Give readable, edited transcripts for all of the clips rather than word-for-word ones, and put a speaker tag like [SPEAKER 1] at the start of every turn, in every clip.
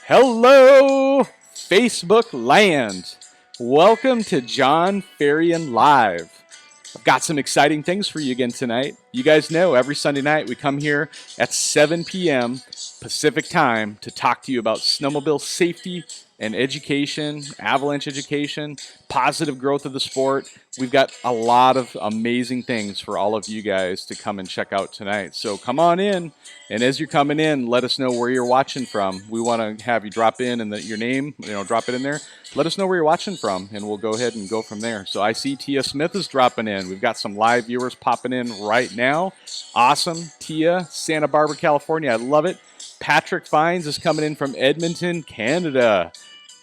[SPEAKER 1] Hello, Facebook land. Welcome to Jon Ferrian Live. I've got some exciting things for you again tonight. You guys know every Sunday night we come here at 7 p.m. Pacific time to talk to you about snowmobile safety and education, avalanche education, positive growth of the sport. We've got a lot of amazing things for all of you guys to come and check out tonight. So come on in, and as you're coming in, let us know where you're watching from. We want to have you drop in and your name, drop it in there. Let us know where you're watching from, and we'll go ahead and go from there. So I see Tia Smith is dropping in. We've got some live viewers popping in right now. Awesome. Tia, Santa Barbara, California. I love it. Patrick Fines is coming in from Edmonton, Canada.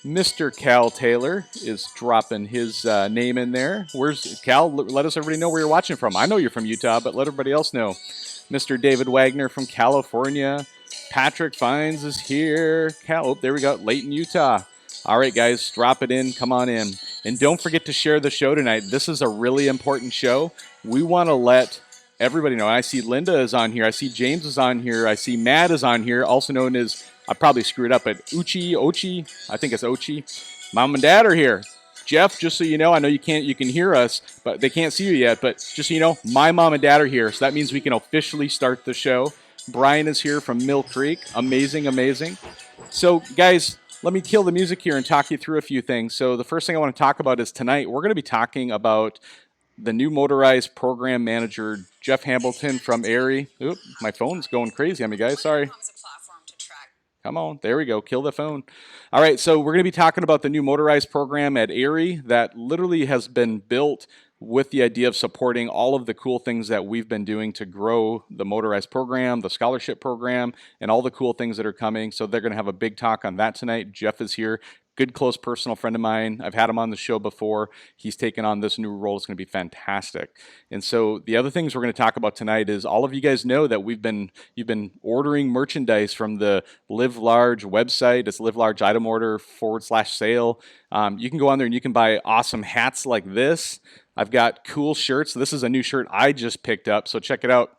[SPEAKER 1] Mr. Cal Taylor is dropping his name in there. Where's Cal? Let us everybody know where you're watching from. I know you're from Utah, but let everybody else know. Mr. David Wagner from California. Patrick Fines is here. There we go. Layton, Utah. All right, guys, drop it in. Come on in. And don't forget to share the show tonight. This is a really important show. We want to let everybody know. I see Linda is on here. I see James is on here. I see Matt is on here, also known as, I probably screwed up, but Ochi, I think it's Ochi. Mom and Dad are here. Jeff, just so you know, I know you can hear us, but they can't see you yet, but just so you know, my mom and dad are here, so that means we can officially start the show. Brian is here from Mill Creek. Amazing, amazing. So, guys, let me kill the music here and talk you through a few things. So the first thing I want to talk about is tonight we're going to be talking about the new motorized program manager, Jeff Hambelton from AIARE. Oop, my phone's going crazy on me, guys. Sorry. Come on. There we go. Kill the phone. All right. So we're going to be talking about the new motorized program at AIARE that literally has been built with the idea of supporting all of the cool things that we've been doing to grow the motorized program, the scholarship program, and all the cool things that are coming. So they're going to have a big talk on that tonight. Jeff is here. Good, close personal friend of mine. I've had him on the show before. He's taken on this new role. It's going to be fantastic. And so the other things we're going to talk about tonight is all of you guys know that you've been ordering merchandise from the Live Large website. It's Live Large item order /sale. You can go on there and you can buy awesome hats like this. I've got cool shirts. This is a new shirt I just picked up, so check it out.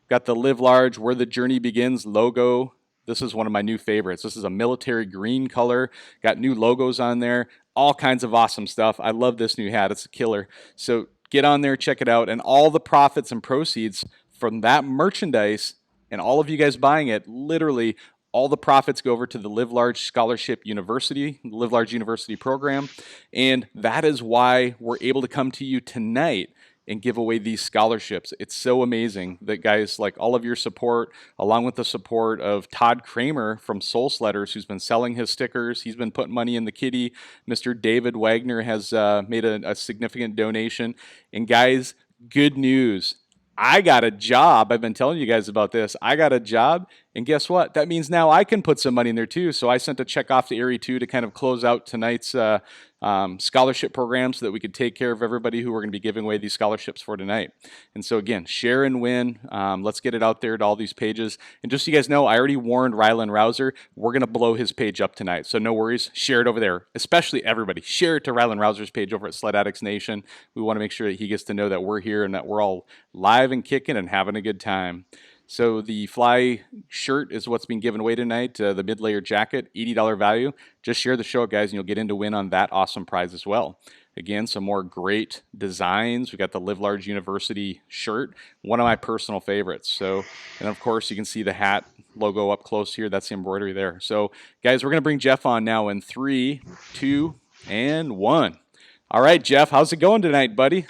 [SPEAKER 1] Got the Live Large Where the Journey Begins logo. This is one of my new favorites. This is a military green color. Got new logos on there. All kinds of awesome stuff. I love this new hat. It's a killer. So get on there, check it out. And all the profits and proceeds from that merchandise and all of you guys buying it, literally all the profits go over to the Live Large Scholarship University, Live Large University program. And that is why we're able to come to you tonight and give away these scholarships. It's so amazing that, guys, like all of your support, along with the support of Todd Kramer from Soul Sledders, who's been selling his stickers. He's been putting money in the kitty. Mr. David Wagner has made a significant donation. And guys, good news. I got a job. I've been telling you guys about this. I got a job, and guess what? That means now I can put some money in there too. So I sent a check off to AIARE too to kind of close out tonight's scholarship program so that we could take care of everybody who we're going to be giving away these scholarships for tonight. And so again, share and win. Let's get it out there to all these pages. And just so you guys know, I already warned Rylan Rouser, we're going to blow his page up tonight. So no worries, share it over there. Especially everybody, share it to Rylan Rouser's page over at Sled Addicts Nation. We want to make sure that he gets to know that we're here and that we're all live and kicking and having a good time. So the Fly shirt is what's being given away tonight. The mid-layer jacket, $80 value. Just share the show, guys, and you'll get in to win on that awesome prize as well. Again, some more great designs. We got the Live Large University shirt, one of my personal favorites. So, and of course, you can see the hat logo up close here. That's the embroidery there. So, guys, we're going to bring Jeff on now in 3, 2, and 1. All right, Jeff, how's it going tonight, buddy?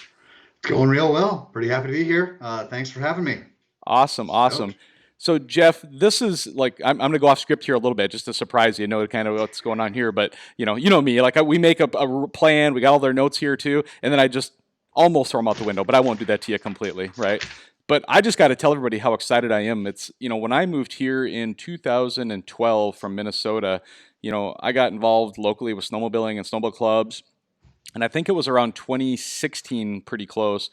[SPEAKER 2] Going real well. Pretty happy to be here. Thanks for having me.
[SPEAKER 1] Awesome, awesome. So, Jeff, this is like, I'm going to go off script here a little bit just to surprise you, know kind of what's going on here. But, you know me, like we make a plan. We got all their notes here too. And then I just almost throw them out the window, but I won't do that to you completely, right? But I just got to tell everybody how excited I am. It's, when I moved here in 2012 from Minnesota, I got involved locally with snowmobiling and snowmobile clubs. And I think it was around 2016, pretty close,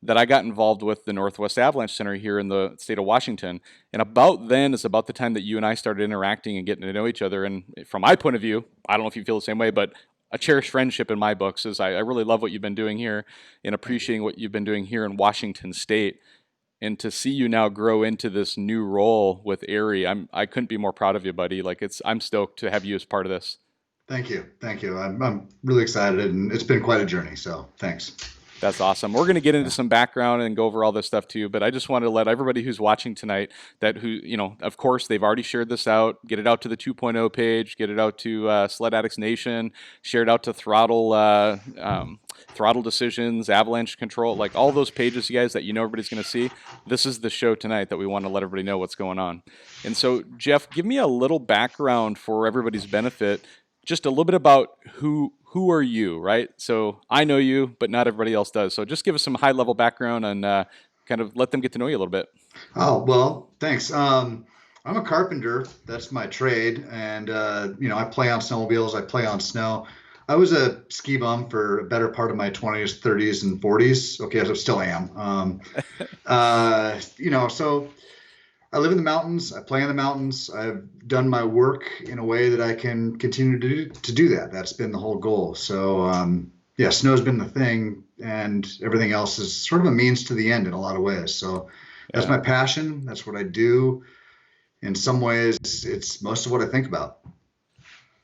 [SPEAKER 1] that I got involved with the Northwest Avalanche Center here in the state of Washington. And about then is about the time that you and I started interacting and getting to know each other. And from my point of view, I don't know if you feel the same way, but a cherished friendship in my books is I really love what you've been doing here and appreciating what you've been doing here in Washington State. and to see you now grow into this new role with AIARE, I couldn't be more proud of you, buddy. Like I'm stoked to have you as part of this.
[SPEAKER 2] Thank you. Thank you. I'm really excited, and it's been quite a journey. So thanks.
[SPEAKER 1] That's awesome. We're going to get into
[SPEAKER 2] Yeah.
[SPEAKER 1] some background and go over all this stuff too, but I just wanted to let everybody who's watching tonight that of course, they've already shared this out, get it out to the 2.0 page, get it out to Sled Addicts Nation, share it out to Throttle Decisions, Avalanche Control, like all those pages, you guys, that everybody's going to see. This is the show tonight that we want to let everybody know what's going on. And so, Jeff, give me a little background for everybody's benefit, just a little bit about who are you, right? So I know you, but not everybody else does. So just give us some high level background and kind of let them get to know you a little bit.
[SPEAKER 2] Oh, well, thanks. I'm a carpenter. That's my trade. And, I play on snowmobiles. I play on snow. I was a ski bum for a better part of my 20s, 30s, and 40s. Okay, I still am. So I live in the mountains. I play in the mountains. I've done my work in a way that I can continue to do that. That's been the whole goal. So, snow's been the thing, and everything else is sort of a means to the end in a lot of ways. So that's my passion. That's what I do. In some ways, it's most of what I think about.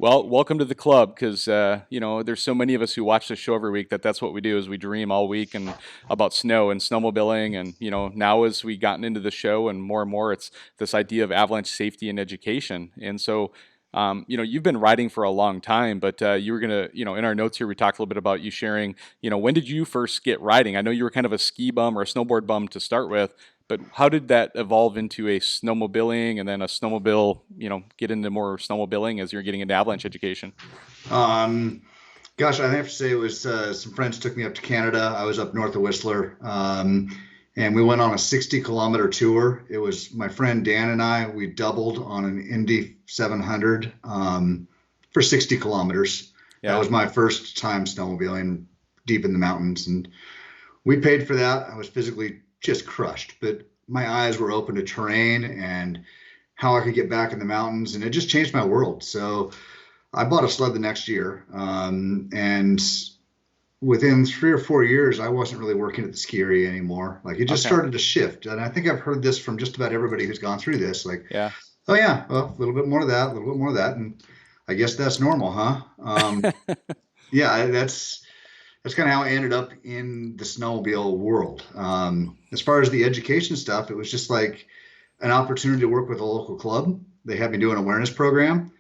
[SPEAKER 1] Well, welcome to the club, because there's so many of us who watch the show every week that's what we do is we dream all week and about snow and snowmobiling, and now as we gotten into the show and more, it's this idea of avalanche safety and education. And so you've been riding for a long time, but you were gonna, in our notes here, we talked a little bit about you sharing, when did you first get riding? I know you were kind of a ski bum or a snowboard bum to start with, but how did that evolve into a snowmobiling and then a snowmobile, get into more snowmobiling as you're getting into avalanche education?
[SPEAKER 2] Gosh, I have to say it was some friends took me up to Canada. I was up north of Whistler, and we went on a 60-kilometer tour. It was my friend Dan and I. We doubled on an Indy 700 for 60 kilometers.
[SPEAKER 1] Yeah.
[SPEAKER 2] That was my first time snowmobiling deep in the mountains, and we paid for that. I was physically just crushed, but my eyes were open to terrain and how I could get back in the mountains, and it just changed my world. So I bought a sled the next year, and within 3 or 4 years, I wasn't really working at the ski area anymore. Like it just started to shift, and I think I've heard this from just about everybody who's gone through this. Like,
[SPEAKER 1] yeah,
[SPEAKER 2] oh yeah, well, a little bit more of that, a little bit more of that, and I guess that's normal, huh? Yeah, that's kind of how I ended up in the snowmobile world. As far as the education stuff, it was just like an opportunity to work with a local club. They had me do an awareness program.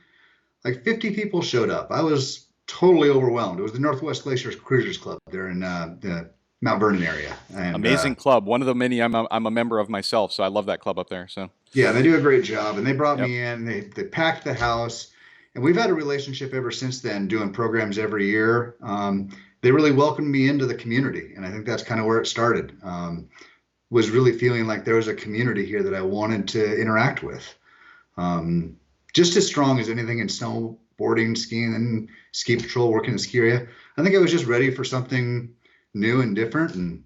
[SPEAKER 2] Like 50 people showed up. I was totally overwhelmed. It was the Northwest Glacier Cruisers Club there in the Mount Vernon area. And,
[SPEAKER 1] amazing club. One of the many I'm a member of myself, so I love that club up there. So
[SPEAKER 2] yeah, they do a great job, and they brought me in. They packed the house, and we've had a relationship ever since then, doing programs every year. They really welcomed me into the community, and I think that's kind of where it started. Was really feeling like there was a community here that I wanted to interact with. Just as strong as anything in snowboarding, skiing, and ski patrol, working in the ski area. I think I was just ready for something new and different, and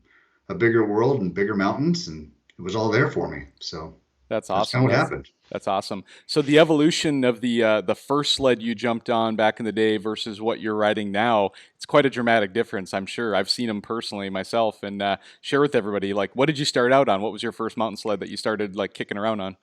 [SPEAKER 2] a bigger world and bigger mountains, and it was all there for me. So
[SPEAKER 1] that's awesome.
[SPEAKER 2] That's kind of what happened.
[SPEAKER 1] That's awesome. So the evolution of the first sled you jumped on back in the day versus what you're riding now, it's quite a dramatic difference, I'm sure. I've seen them personally myself, and share with everybody, like, what did you start out on? What was your first mountain sled that you started like kicking around on?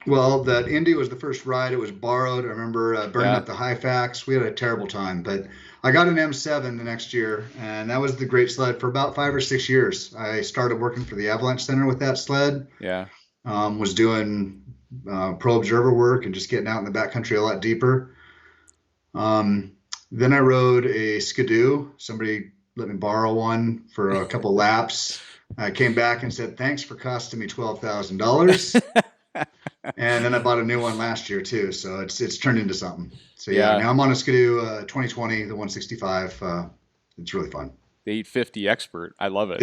[SPEAKER 2] Well, that Indy was the first ride. It was borrowed. I remember burning up the Halifax. We had a terrible time, but I got an M7 the next year, and that was the great sled for about 5 or 6 years. I started working for the Avalanche Center with that sled.
[SPEAKER 1] Yeah.
[SPEAKER 2] Was doing pro observer work and just getting out in the backcountry a lot deeper. Then I rode a Skidoo. Somebody let me borrow one for a couple laps. I came back and said, thanks for costing me $12,000. And then I bought a new one last year too. So it's turned into something. So now I'm on a Skidoo 2020, the 165. It's really fun.
[SPEAKER 1] The 850 Expert. I love it.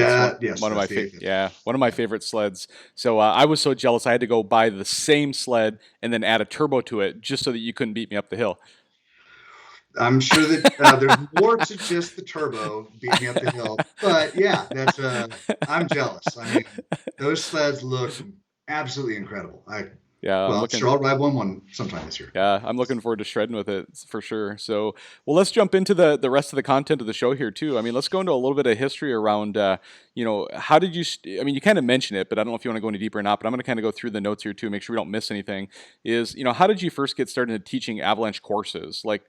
[SPEAKER 1] One of my favorite sleds. So I was so jealous I had to go buy the same sled and then add a turbo to it just so that you couldn't beat me up the hill.
[SPEAKER 2] I'm sure that there's more to just the turbo beating me up the hill. But yeah, I'm jealous. I mean, those sleds look absolutely incredible.
[SPEAKER 1] Yeah, I'm
[SPEAKER 2] Well,
[SPEAKER 1] looking.
[SPEAKER 2] sure, I'll ride one sometime this year.
[SPEAKER 1] Yeah, I'm looking forward to shredding with it for sure. So, well, let's jump into the rest of the content of the show here too. I mean, let's go into a little bit of history around, how did you? I mean, you kind of mentioned it, but I don't know if you want to go any deeper or not. But I'm going to kind of go through the notes here too, make sure we don't miss anything. Is how did you first get started in teaching avalanche courses? Like,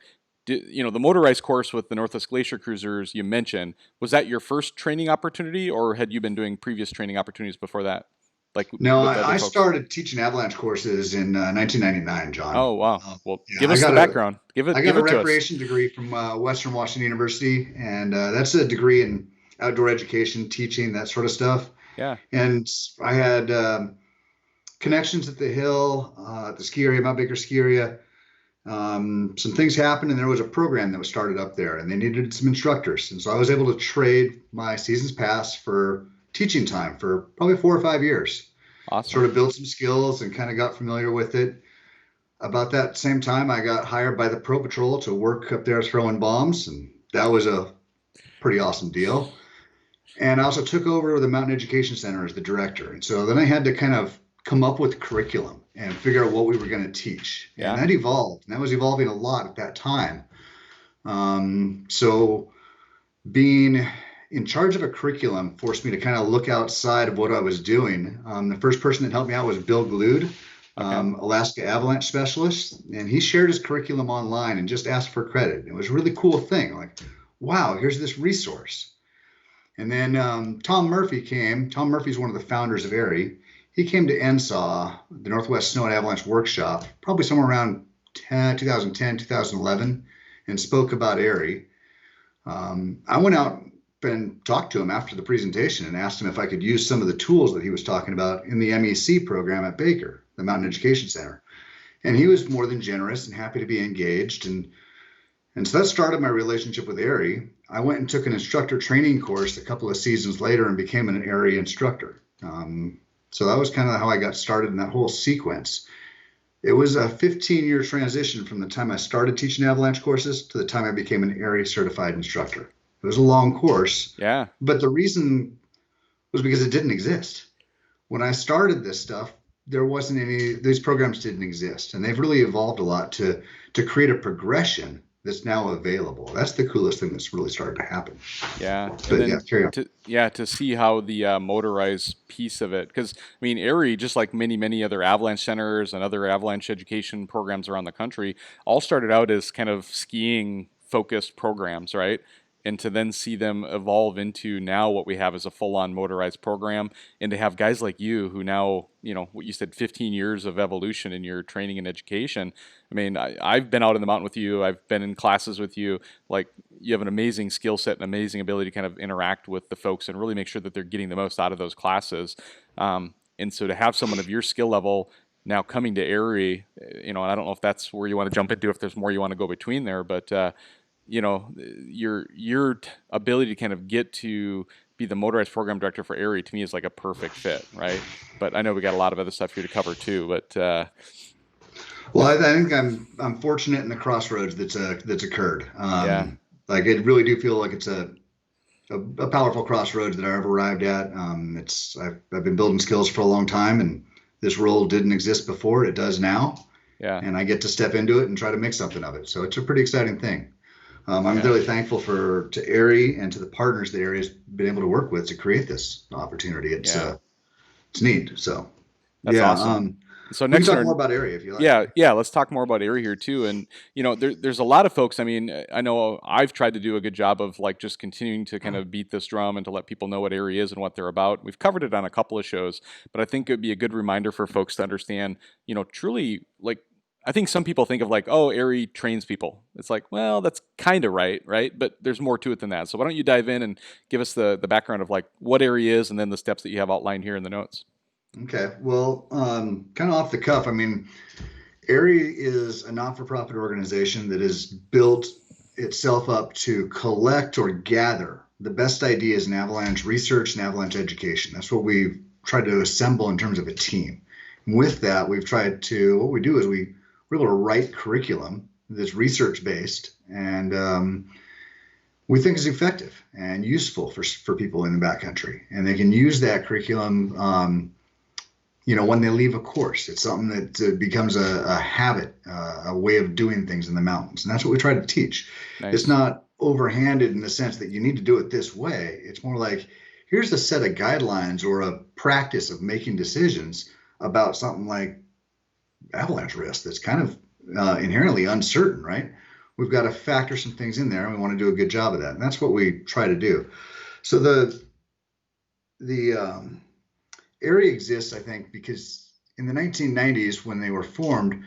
[SPEAKER 1] the motorized course with the Northwest Glacier Cruisers you mentioned, was that your first training opportunity, or had you been doing previous training opportunities before that, like
[SPEAKER 2] No,
[SPEAKER 1] with other
[SPEAKER 2] I
[SPEAKER 1] folks?
[SPEAKER 2] started teaching avalanche courses in 1999, John.
[SPEAKER 1] Oh wow. Well,
[SPEAKER 2] Yeah,
[SPEAKER 1] give us the background. Give
[SPEAKER 2] I
[SPEAKER 1] it
[SPEAKER 2] got
[SPEAKER 1] give
[SPEAKER 2] a
[SPEAKER 1] it to us.
[SPEAKER 2] recreation degree from Western Washington University, and that's a degree in outdoor education, teaching, that sort of stuff.
[SPEAKER 1] Yeah.
[SPEAKER 2] And I had connections at the Hill, at the ski area, Mount Baker ski area. Some things happened, and there was a program that was started up there, and they needed some instructors. And so I was able to trade my season's pass for teaching time for probably 4 or 5 years.
[SPEAKER 1] Awesome.
[SPEAKER 2] Sort of built some skills and kind of got familiar with it. About that same time, I got hired by the Pro Patrol to work up there throwing bombs, and that was a pretty awesome deal. And I also took over the Mountain Education Center as the director. And so then I had to kind of come up with curriculum and figure out what we were going to teach.
[SPEAKER 1] Yeah.
[SPEAKER 2] And that evolved. And that was evolving a lot at that time. So being in charge of a curriculum forced me to kind of look outside of what I was doing. The first person that helped me out was Bill Glued, Alaska Avalanche Specialist. And he shared his curriculum online and just asked for credit. It was a really cool thing. Like, wow, here's this resource. And then Tom Murphy came. Tom Murphy's one of the founders of AIARE. He came to NSAW, the Northwest Snow and Avalanche Workshop, probably somewhere around 2010, 2011, and spoke about AIARE. I went out and talked to him after the presentation and asked him if I could use some of the tools that he was talking about in the MEC program at Baker, the Mountain Education Center. And he was more than generous and happy to be engaged. And so that started my relationship with AIARE. I went and took an instructor training course a couple of seasons later and became an AIARE instructor. So that was kind of how I got started in that whole sequence. It was a 15-year transition from the time I started teaching avalanche courses to the time I became an AIARE certified instructor. It was a long course.
[SPEAKER 1] Yeah.
[SPEAKER 2] But the reason was because it didn't exist. When I started this stuff, there wasn't any, these programs didn't exist. And they've really evolved a lot to create a progression that's now available. That's the coolest thing that's really started to happen.
[SPEAKER 1] Yeah.
[SPEAKER 2] But
[SPEAKER 1] And
[SPEAKER 2] yeah, carry on.
[SPEAKER 1] to see how the motorized piece of it, because I mean, AIARE, just like many other avalanche centers and other avalanche education programs around the country, all started out as kind of skiing focused programs, right? And to then see them evolve into now what we have as a full-on motorized program, and to have guys like you who now, what you said, 15 years of evolution in your training and education. I mean, I've been out in the mountain with you. I've been in classes with you. Like, you have an amazing skill set and amazing ability to kind of interact with the folks and really make sure that they're getting the most out of those classes. And so to have someone of your skill level now coming to AIARE, and I don't know if that's where you want to jump into, if there's more you want to go between there, but your ability to kind of get to be the motorized program director for AIARE to me is like a perfect fit, right? But I know we got a lot of other stuff here to cover too. But
[SPEAKER 2] well, I think I'm fortunate in the crossroads that's occurred.
[SPEAKER 1] Yeah.
[SPEAKER 2] Like, I really do feel like it's a powerful crossroads that I've arrived at. I've been building skills for a long time, and this role didn't exist before. It does now.
[SPEAKER 1] Yeah.
[SPEAKER 2] And I get to step into it and try to make something of it. So it's a pretty exciting thing. I'm really thankful to AIARE and to the partners that AIARE has been able to work with to create this opportunity. It's neat. So
[SPEAKER 1] that's awesome. So next,
[SPEAKER 2] we can talk more about AIARE if you like.
[SPEAKER 1] Yeah. Let's talk more about AIARE here too. And there's a lot of folks. I mean, I know I've tried to do a good job of like just continuing to kind of beat this drum and to let people know what AIARE is and what they're about. We've covered it on a couple of shows, but I think it'd be a good reminder for folks to understand. Truly, like, I think some people think of like, oh, AIARE trains people. It's like, well, that's kind of right? But there's more to it than that. So why don't you dive in and give us the background of like what AIARE is and then the steps that you have outlined here in the notes.
[SPEAKER 2] Okay. Well, kind of off the cuff, I mean, AIARE is a not-for-profit organization that has built itself up to collect or gather the best ideas in avalanche research and avalanche education. That's what we've tried to assemble in terms of a team. And with that, what we do is we're able to write curriculum that's research-based and we think is effective and useful for people in the backcountry. And they can use that curriculum when they leave a course. It's something that becomes a habit, a way of doing things in the mountains. And that's what we try to teach. It's
[SPEAKER 1] Nice.
[SPEAKER 2] not overhanded in the sense that you need to do it this way. It's more like, here's a set of guidelines or a practice of making decisions about something like avalanche risk that's kind of inherently uncertain, right? We've got to factor some things in there, and we want to do a good job of that. And that's what we try to do. So the area exists, I think, because in the 1990s, when they were formed,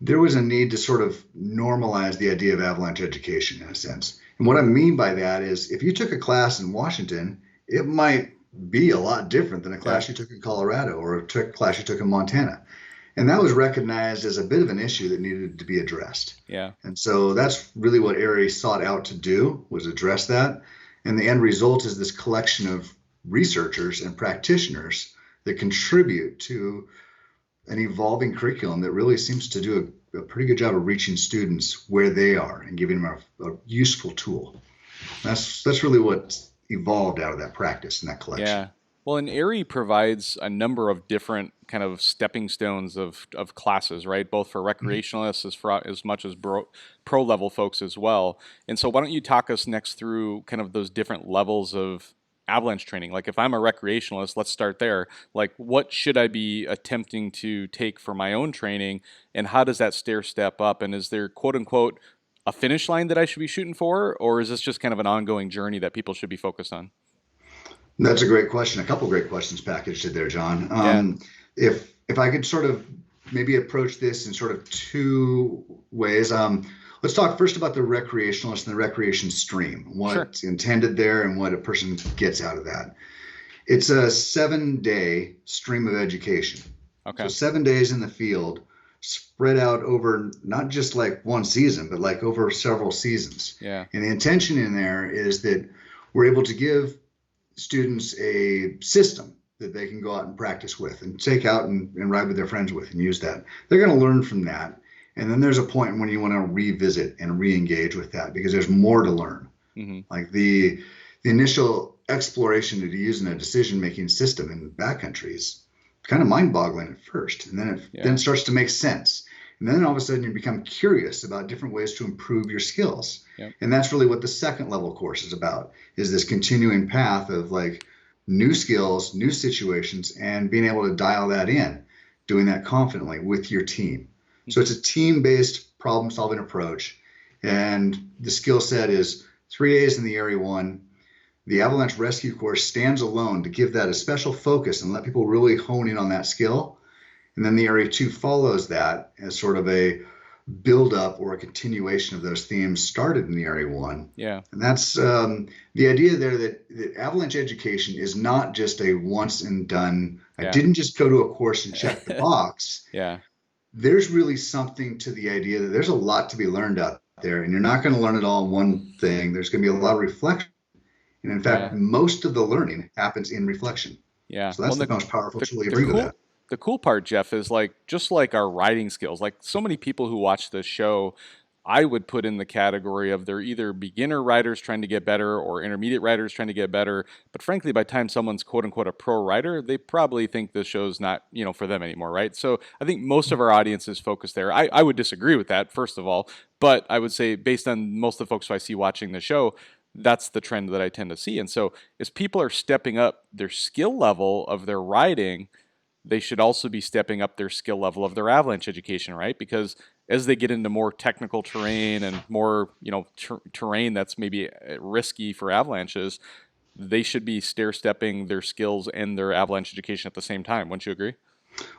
[SPEAKER 2] there was a need to sort of normalize the idea of avalanche education in a sense. And what I mean by that is if you took a class in Washington, it might be a lot different than a
[SPEAKER 1] Yeah.
[SPEAKER 2] class you took in Colorado or a class you took in Montana. And that was recognized as a bit of an issue that needed to be addressed.
[SPEAKER 1] Yeah.
[SPEAKER 2] And so that's really what AIARE sought out to do, was address that. And the end result is this collection of researchers and practitioners that contribute to an evolving curriculum that really seems to do a pretty good job of reaching students where they are and giving them a useful tool. That's really what evolved out of that practice and that collection.
[SPEAKER 1] Yeah. Well, and AIARE provides a number of different kind of stepping stones of classes, right? Both for recreationalists as much as pro level folks as well. And so why don't you talk us next through kind of those different levels of avalanche training? Like if I'm a recreationalist, let's start there. Like what should I be attempting to take for my own training, and how does that stair step up? And is there quote unquote a finish line that I should be shooting for, or is this just kind of an ongoing journey that people should be focused on?
[SPEAKER 2] That's a great question. A couple great questions packaged in there, John.
[SPEAKER 1] Yeah.
[SPEAKER 2] If I could sort of maybe approach this in sort of two ways. Let's talk first about the recreationalist and the recreation stream, what's
[SPEAKER 1] Sure.
[SPEAKER 2] intended there and what a person gets out of that. It's a 7-day stream of education.
[SPEAKER 1] Okay.
[SPEAKER 2] So 7 days in the field, spread out over not just like one season, but like over several seasons.
[SPEAKER 1] Yeah.
[SPEAKER 2] And the intention in there is that we're able to give students a system that they can go out and practice with and take out and ride with their friends with and use that. They're going to learn from that. And then there's a point when you want to revisit and re-engage with that because there's more to learn.
[SPEAKER 1] Mm-hmm.
[SPEAKER 2] Like the initial exploration to use in a decision-making system in backcountry is kind of mind-boggling at first. And then it then starts to make sense. And then all of a sudden you become curious about different ways to improve your skills.
[SPEAKER 1] Yep.
[SPEAKER 2] And that's really what the second level course is about, is this continuing path of like new skills, new situations, and being able to dial that in, doing that confidently with your team. Mm-hmm. So it's a team-based problem-solving approach. And the skill set is 3 A's in the Area 1. The avalanche rescue course stands alone to give that a special focus and let people really hone in on that skill. And then the Area 2 follows that as sort of a build up or a continuation of those themes started in the Area 1.
[SPEAKER 1] Yeah.
[SPEAKER 2] And that's the idea there that avalanche education is not just a once and done. I didn't just go to a course and check the box.
[SPEAKER 1] Yeah.
[SPEAKER 2] There's really something to the idea that there's a lot to be learned out there, and you're not going to learn it all in one thing. There's going to be a lot of reflection. And in fact, most of the learning happens in reflection.
[SPEAKER 1] Yeah.
[SPEAKER 2] So that's the most powerful tool. You agree with that?
[SPEAKER 1] The cool part, Jeff, is like just like our writing skills. Like so many people who watch this show, I would put in the category of they're either beginner writers trying to get better or intermediate writers trying to get better. But frankly, by the time someone's quote unquote a pro writer, they probably think the show's not, for them anymore, right? So I think most of our audience is focused there. I would disagree with that, first of all. But I would say based on most of the folks who I see watching the show, that's the trend that I tend to see. And so as people are stepping up their skill level of their writing, they should also be stepping up their skill level of their avalanche education, right? Because as they get into more technical terrain and more, terrain that's maybe risky for avalanches, they should be stair-stepping their skills and their avalanche education at the same time. Wouldn't you agree?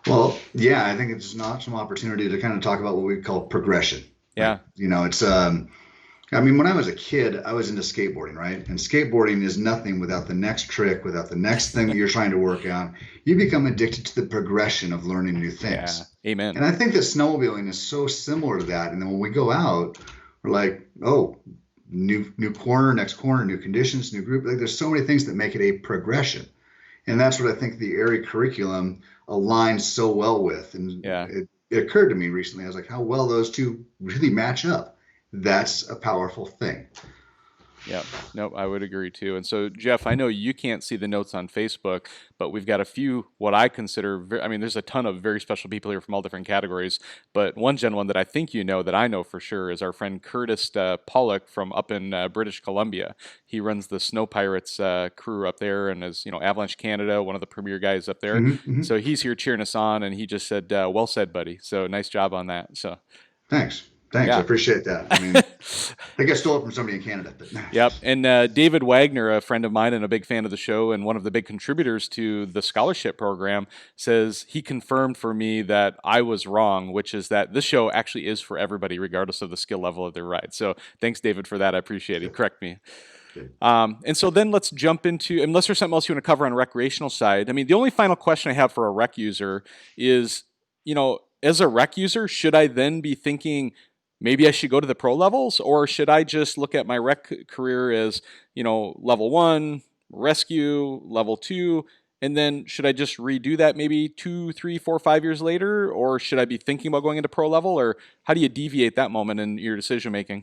[SPEAKER 2] Well, yeah, I think it's an awesome opportunity to kind of talk about what we call progression.
[SPEAKER 1] Yeah.
[SPEAKER 2] Like, it's when I was a kid, I was into skateboarding, right? And skateboarding is nothing without the next trick, without the next thing that you're trying to work on. You become addicted to the progression of learning new things.
[SPEAKER 1] Yeah. Amen.
[SPEAKER 2] And I think that snowmobiling is so similar to that. And then when we go out, we're like, oh, new corner, next corner, new conditions, new group. Like there's so many things that make it a progression. And that's what I think the AIARE curriculum aligns so well with. And it occurred to me recently, I was like, how well those two really match up. That's a powerful thing.
[SPEAKER 1] Yep. Nope, I would agree too. And so, Jeff, I know you can't see the notes on Facebook, but we've got a few what I consider, I mean, there's a ton of very special people here from all different categories. But one gentleman that I think you know that I know for sure is our friend Curtis Pollock from up in British Columbia. He runs the Snow Pirates crew up there and is, Avalanche Canada, one of the premier guys up there.
[SPEAKER 2] Hmm.
[SPEAKER 1] So he's here cheering us on, and he just said, well said, buddy. So nice job on that. So,
[SPEAKER 2] Thanks. Thanks. I
[SPEAKER 1] yeah.
[SPEAKER 2] appreciate that. I mean, I think I stole it from somebody in Canada, but
[SPEAKER 1] Yep. And David Wagner, a friend of mine and a big fan of the show and one of the big contributors to the scholarship program, says he confirmed for me that I was wrong, which is that this show actually is for everybody, regardless of the skill level of their ride. So thanks, David, for that. I appreciate it. Correct me. And so then let's jump into, unless there's something else you want to cover on the recreational side. I mean, the only final question I have for a rec user is, as a rec user, should I then be thinking, maybe I should go to the pro levels, or should I just look at my rec career as, level 1, rescue, level 2, and then should I just redo that maybe 2, 3, 4, 5 years later, or should I be thinking about going into pro level, or how do you deviate that moment in your decision making?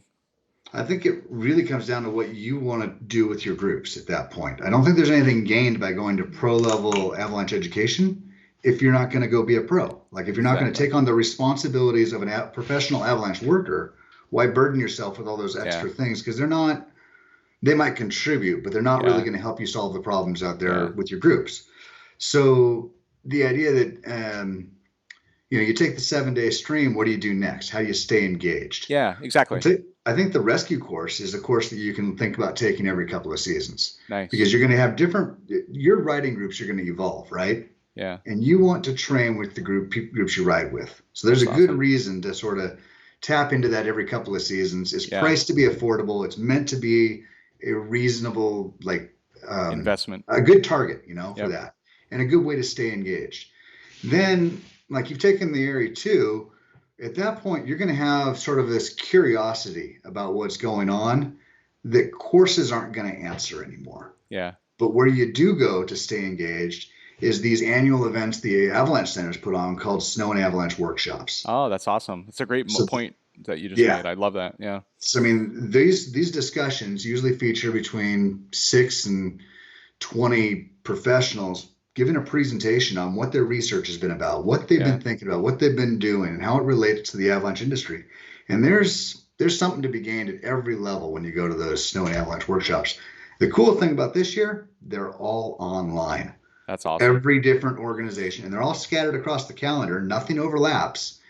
[SPEAKER 2] I think it really comes down to what you want to do with your groups at that point. I don't think there's anything gained by going to pro level avalanche education if you're not going to go be a pro. Like if you're not going to take on the responsibilities of a professional avalanche worker, why burden yourself with all those extra things? Because they might contribute, but they're not really going to help you solve the problems out there with your groups. So the idea that, you take the 7-day stream, what do you do next? How do you stay engaged?
[SPEAKER 1] Yeah, exactly.
[SPEAKER 2] I think the rescue course is a course that you can think about taking every couple of seasons.
[SPEAKER 1] Nice.
[SPEAKER 2] Because you're going to have your riding groups are going to evolve, right?
[SPEAKER 1] Yeah.
[SPEAKER 2] And you want to train with the groups you ride with. So there's a good reason to sort of tap into that every couple of seasons. It's priced to be affordable. It's meant to be a reasonable,
[SPEAKER 1] investment,
[SPEAKER 2] a good target, for that, and a good way to stay engaged. Then, like you've taken the AIARE 2, at that point, you're going to have sort of this curiosity about what's going on that courses aren't going to answer anymore.
[SPEAKER 1] Yeah.
[SPEAKER 2] But where you do go to stay engaged is these annual events the Avalanche Centers put on called Snow and Avalanche Workshops.
[SPEAKER 1] Oh, that's awesome. That's a great point that you just made. I love that. Yeah.
[SPEAKER 2] So, I mean, these discussions usually feature between 6 and 20 professionals giving a presentation on what their research has been about, what they've been thinking about, what they've been doing, and how it relates to the avalanche industry. And there's something to be gained at every level when you go to those Snow and Avalanche workshops. The cool thing about this year, they're all online.
[SPEAKER 1] That's awesome.
[SPEAKER 2] Every different organization, and they're all scattered across the calendar. Nothing overlaps.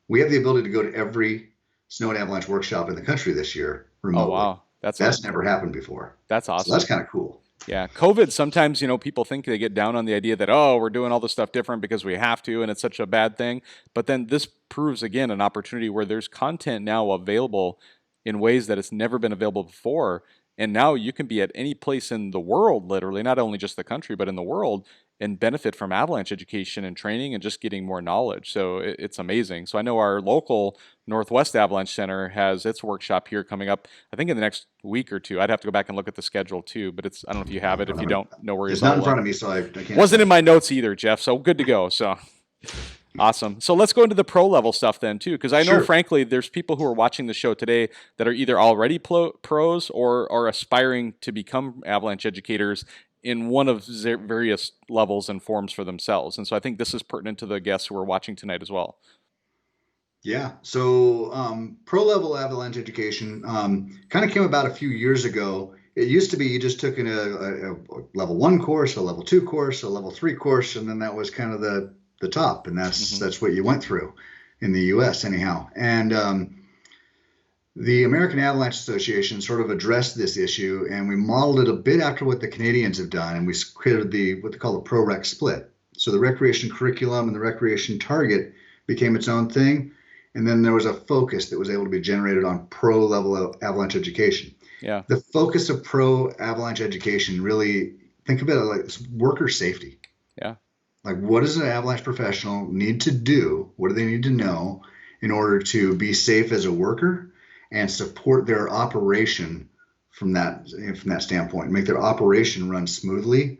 [SPEAKER 2] We have the ability to go to every Snow and Avalanche workshop in the country this year remotely.
[SPEAKER 1] Oh, wow.
[SPEAKER 2] That's never happened before.
[SPEAKER 1] That's awesome.
[SPEAKER 2] So that's kind of cool.
[SPEAKER 1] Yeah. COVID, sometimes, people think they get down on the idea that, we're doing all this stuff different because we have to, and it's such a bad thing. But then this proves, again, an opportunity where there's content now available in ways that it's never been available before. And now you can be at any place in the world, literally, not only just the country, but in the world, and benefit from avalanche education and training and just getting more knowledge. So it's amazing. So I know our local Northwest Avalanche Center has its workshop here coming up, I think in the next week or two. I'd have to go back and look at the schedule too, but I don't know if you have it. If you don't know where
[SPEAKER 2] it's not in front of me, so I can't.
[SPEAKER 1] Wasn't in my notes either, Jeff. So good to go. So awesome. So let's go into the pro level stuff then too, because I know, frankly, there's people who are watching the show today that are either already pros or are aspiring to become avalanche educators in one of various levels and forms for themselves. And so I think this is pertinent to the guests who are watching tonight as well.
[SPEAKER 2] Yeah. So pro level avalanche education kind of came about a few years ago. It used to be you just took in a level 1 course, a level 2 course, a level 3 course, and then that was kind of the top, and that's what you went through in the U.S. anyhow. And the American Avalanche Association sort of addressed this issue, and we modeled it a bit after what the Canadians have done, and we created what they call the pro-rec split. So the recreation curriculum and the recreation target became its own thing, and then there was a focus that was able to be generated on pro-level avalanche education.
[SPEAKER 1] Yeah.
[SPEAKER 2] The focus of pro avalanche education, really think of it like worker safety.
[SPEAKER 1] Yeah.
[SPEAKER 2] Like, what does an avalanche professional need to do? What do they need to know in order to be safe as a worker and support their operation from that standpoint, make their operation run smoothly,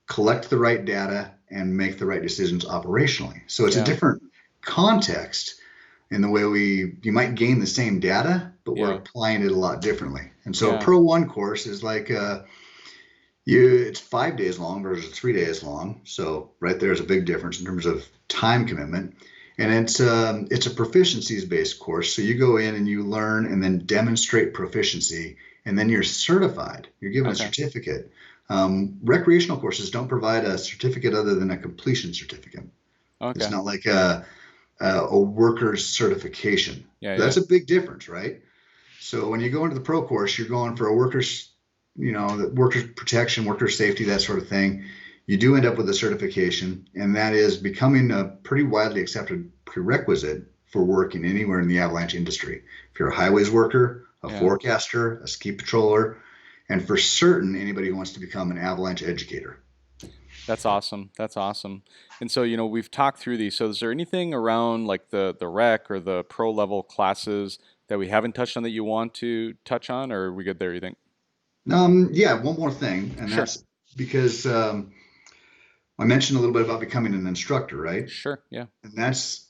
[SPEAKER 2] collect the right data, and make the right decisions operationally? So it's a different context. in the way you might gain the same data, but we're
[SPEAKER 1] Yeah.
[SPEAKER 2] applying it a lot differently. And so a
[SPEAKER 1] Yeah.
[SPEAKER 2] Pro 1 course is like it's 5 days long versus 3 days long. So right there's a big difference in terms of time commitment. And it's a proficiencies based course. So you go in and you learn and then demonstrate proficiency, and then you're certified. You're given a
[SPEAKER 1] Okay.
[SPEAKER 2] certificate. Recreational courses don't provide a certificate other than a completion certificate. It's
[SPEAKER 1] Okay.
[SPEAKER 2] not like a worker's certification.
[SPEAKER 1] Yeah. Yeah.
[SPEAKER 2] That's a big difference, right? So when you go into the pro course, you're going for a workers, the workers protection, worker safety, that sort of thing. You do end up with a certification, and that is becoming a pretty widely accepted prerequisite for working anywhere in the avalanche industry. If you're a highways worker, a
[SPEAKER 1] Yeah.
[SPEAKER 2] forecaster, a ski patroller, and for certain, anybody who wants to become an avalanche educator.
[SPEAKER 1] That's awesome. That's awesome. And so, we've talked through these. So is there anything around like the rec or the pro level classes that we haven't touched on that you want to touch on, or are we good there, you think?
[SPEAKER 2] Yeah, one more thing, and
[SPEAKER 1] Sure.
[SPEAKER 2] that's because I mentioned a little bit about becoming an instructor, right?
[SPEAKER 1] Sure. Yeah.
[SPEAKER 2] And that's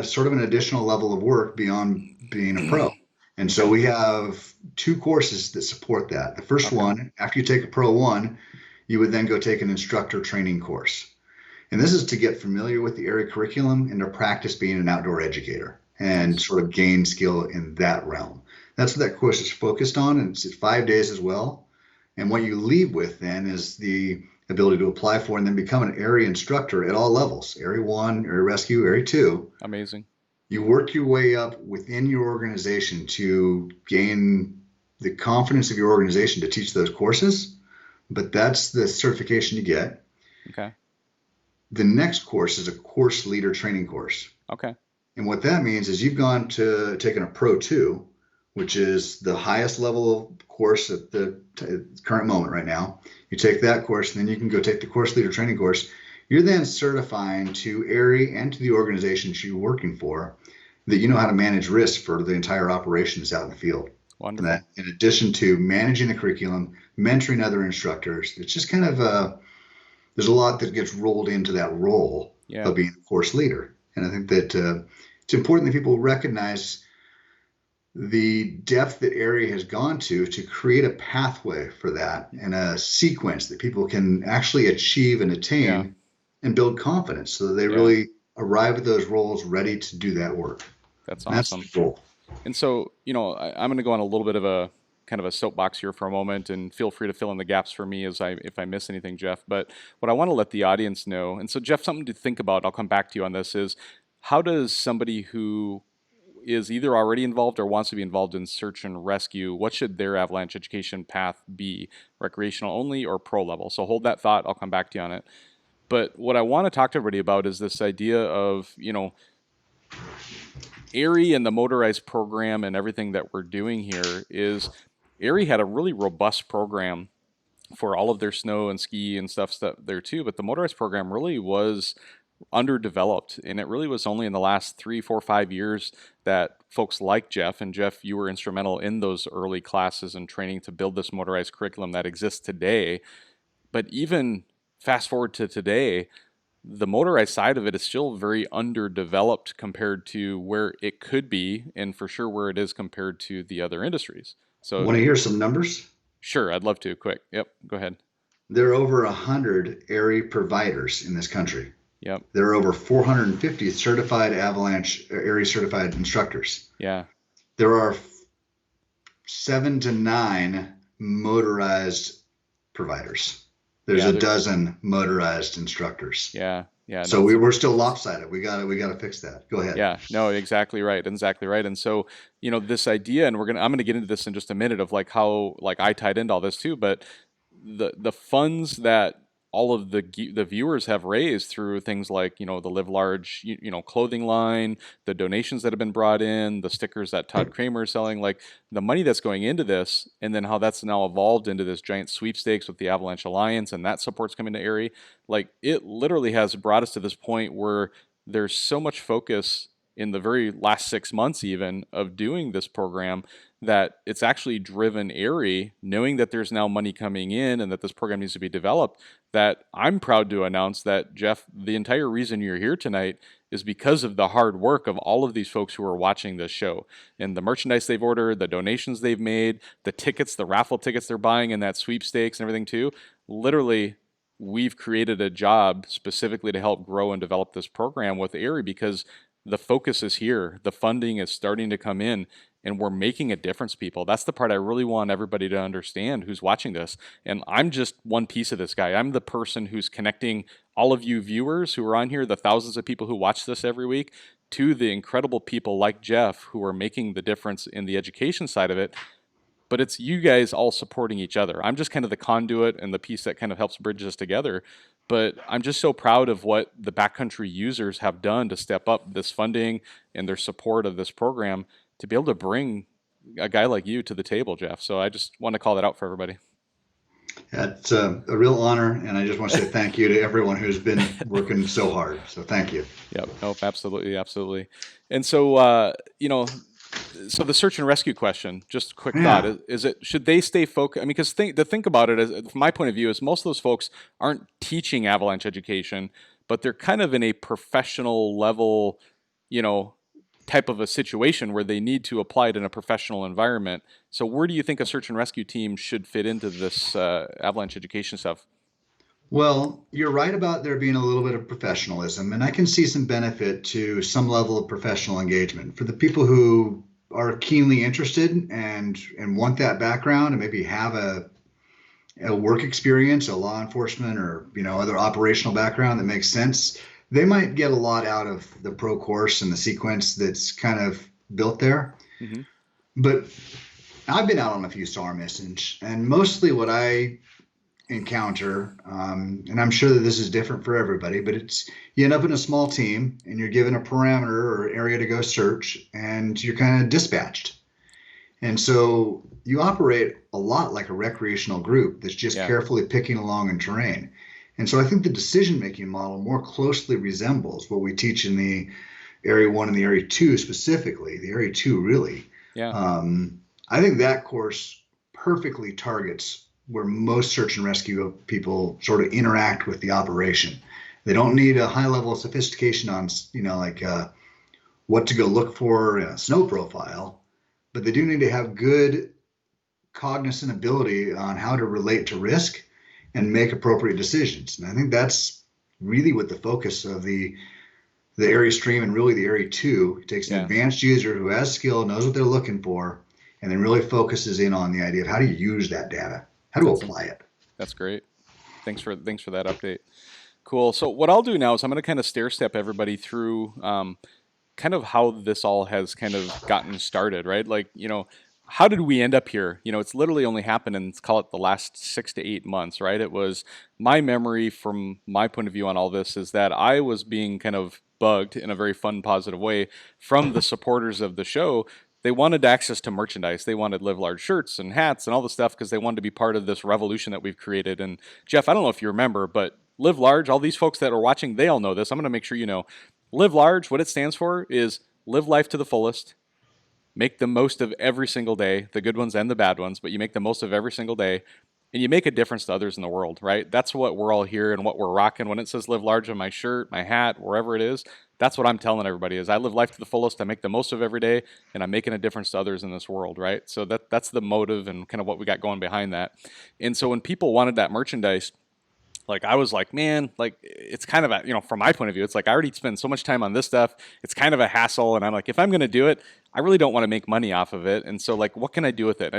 [SPEAKER 2] sort of an additional level of work beyond being a pro. And so
[SPEAKER 1] Okay.
[SPEAKER 2] we have two courses that support that. The first
[SPEAKER 1] Okay.
[SPEAKER 2] one, after you take a Pro 1, you would then go take an instructor training course. And this is to get familiar with the AIARE curriculum and to practice being an outdoor educator and
[SPEAKER 1] Nice.
[SPEAKER 2] sort of gain skill in that realm. That's what that course is focused on, and it's 5 days as well. And what you leave with then is the ability to apply for and then become an area instructor at all levels, Area 1, Area Rescue, Area 2.
[SPEAKER 1] Amazing.
[SPEAKER 2] You work your way up within your organization to gain the confidence of your organization to teach those courses, but that's the certification you get.
[SPEAKER 1] Okay.
[SPEAKER 2] The next course is a course leader training course.
[SPEAKER 1] Okay.
[SPEAKER 2] And what that means is you've gone to taken a Pro 2, which is the highest level course at the current moment right now. You take that course, and then you can go take the course leader training course. You're then certifying to AIARE and to the organizations you're working for that you know how to manage risk for the entire operations out in the field. And that,
[SPEAKER 1] Wonderful.
[SPEAKER 2] in addition to managing the curriculum, mentoring other instructors, it's just kind of there's a lot that gets rolled into that role
[SPEAKER 1] Yeah.
[SPEAKER 2] of being a course leader. And I think that it's important that people recognize the depth that AIARE has gone to create a pathway for that and a sequence that people can actually achieve and
[SPEAKER 1] Yeah.
[SPEAKER 2] attain and build confidence so that they
[SPEAKER 1] Yeah.
[SPEAKER 2] really arrive at those roles ready to do that work.
[SPEAKER 1] That's
[SPEAKER 2] And that's
[SPEAKER 1] awesome.
[SPEAKER 2] the goal.
[SPEAKER 1] And so, I'm going to go on a little bit of a kind of a soapbox here for a moment, and feel free to fill in the gaps for me if I miss anything, Jeff. But what I want to let the audience know, and so Jeff, something to think about, I'll come back to you on this, is how does somebody who is either already involved or wants to be involved in search and rescue, what should their avalanche education path be? Recreational only or pro level? So hold that thought. I'll come back to you on it. But what I want to talk to everybody about is this idea of, AIARE and the motorized program and everything that we're doing here is AIARE had a really robust program for all of their snow and ski and stuff there too, but the motorized program really was underdeveloped, and it really was only in the last 3, 4, 5 years that folks like Jeff, and Jeff, you were instrumental in those early classes and training to build this motorized curriculum that exists today. But even fast forward to today, the motorized side of it is still very underdeveloped compared to where it could be, and for sure where it is compared to the other industries. So,
[SPEAKER 2] Want to hear some numbers?
[SPEAKER 1] sure, I'd love to. Quick. Yep, go ahead.
[SPEAKER 2] There are over 100 AIARE providers in this country.
[SPEAKER 1] Yep.
[SPEAKER 2] There are over 450 certified avalanche AIARE certified instructors.
[SPEAKER 1] Yeah.
[SPEAKER 2] There are 7 to 9 motorized providers. There's
[SPEAKER 1] Yeah.
[SPEAKER 2] a dozen motorized instructors.
[SPEAKER 1] Yeah. Yeah.
[SPEAKER 2] So
[SPEAKER 1] No,
[SPEAKER 2] we're still lopsided. We gotta fix that. Go ahead.
[SPEAKER 1] yeah, no, exactly right, exactly right. And so, this idea, and I'm gonna get into this in just a minute of like how like I tied into all this too, but the funds that all of the viewers have raised through things like the Live Large clothing line, the donations that have been brought in, the stickers that Todd Kramer is selling, like the money that's going into this, and then how that's now evolved into this giant sweepstakes with the Avalanche Alliance, and that support's coming to AIARE. Like it literally has brought us to this point where there's so much focus in the very last 6 months even of doing this program, that it's actually driven AIARE, knowing that there's now money coming in and that this program needs to be developed, that I'm proud to announce that, Jeff, the entire reason you're here tonight is because of the hard work of all of these folks who are watching this show, and the merchandise they've ordered, the donations they've made, the tickets, the raffle tickets they're buying in that sweepstakes and everything too. Literally, we've created a job specifically to help grow and develop this program with AIARE because the focus is here. The funding is starting to come in, and we're making a difference, people. That's the part I really want everybody to understand who's watching this. And I'm just one piece of this guy. I'm the person who's connecting all of you viewers who are on here, the thousands of people who watch this every week, to the incredible people like Jeff who are making the difference in the education side of it. But it's you guys all supporting each other. I'm just kind of the conduit and the piece that kind of helps bridge us together. But I'm just so proud of what the backcountry users have done to step up this funding and their support of this program to be able to bring a guy like you to the table, Jeff. So I just want to call that out for everybody.
[SPEAKER 2] Yeah, it's a real honor, and I just want to say thank you to everyone who's been working so hard. So thank you.
[SPEAKER 1] Yep. Nope. Absolutely. Absolutely. And so, so the search and rescue question, just a quick thought, is it, should they stay focused? I mean, because to think about it, from my point of view, is most of those folks aren't teaching avalanche education, but they're kind of in a professional level, type of a situation where they need to apply it in a professional environment. So where do you think a search and rescue team should fit into this avalanche education stuff?
[SPEAKER 2] Well, you're right about there being a little bit of professionalism, and I can see some benefit to some level of professional engagement for the people who are keenly interested and want that background and maybe have a work experience, a law enforcement or other operational background that makes sense. They might get a lot out of the pro course and the sequence that's kind of built there. Mm-hmm. But I've been out on a few SAR missions, and mostly what I encounter, and I'm sure that this is different for everybody, but it's you end up in a small team and you're given a parameter or area to go search, and you're kind of dispatched. And so you operate a lot like a recreational group that's just carefully picking along in terrain. And so I think the decision-making model more closely resembles what we teach in the Area 1 and the Area 2 specifically, the Area 2 really. Yeah. I think that course perfectly targets where most search and rescue people sort of interact with the operation. They don't need a high level of sophistication on, what to go look for in a snow profile, but they do need to have good cognizant ability on how to relate to risk and make appropriate decisions. And I think that's really what the focus of the Area Stream and really the Area 2. It takes an advanced user who has skill, knows what they're looking for, and then really focuses in on the idea of how do you use that data, how to apply it.
[SPEAKER 1] That's great. Thanks for that update. Cool. So what I'll do now is I'm going to kind of stair step everybody through kind of how this all has kind of gotten started, right? Like, how did we end up here? It's literally only happened in, let's call it the last 6 to 8 months, right? It was my memory from my point of view on all this is that I was being kind of bugged in a very fun, positive way from the supporters of the show. They wanted access to merchandise. They wanted Live Large shirts and hats and all the stuff because they wanted to be part of this revolution that we've created. And Jeff, I don't know if you remember, but Live Large, all these folks that are watching, they all know this. I'm going to make sure you know. Live Large, what it stands for is live life to the fullest. Make the most of every single day, the good ones and the bad ones, but you make the most of every single day, and you make a difference to others in the world, right? That's what we're all here and what we're rocking. When it says live large on my shirt, my hat, wherever it is, that's what I'm telling everybody is I live life to the fullest, I make the most of every day, and I'm making a difference to others in this world, right? So that's the motive and kind of what we got going behind that. And so when people wanted that merchandise, like I was like, man, like it's kind of a, from my point of view, it's like I already spend so much time on this stuff. It's kind of a hassle. And I'm like, if I'm going to do it, I really don't want to make money off of it. And so like, what can I do with it?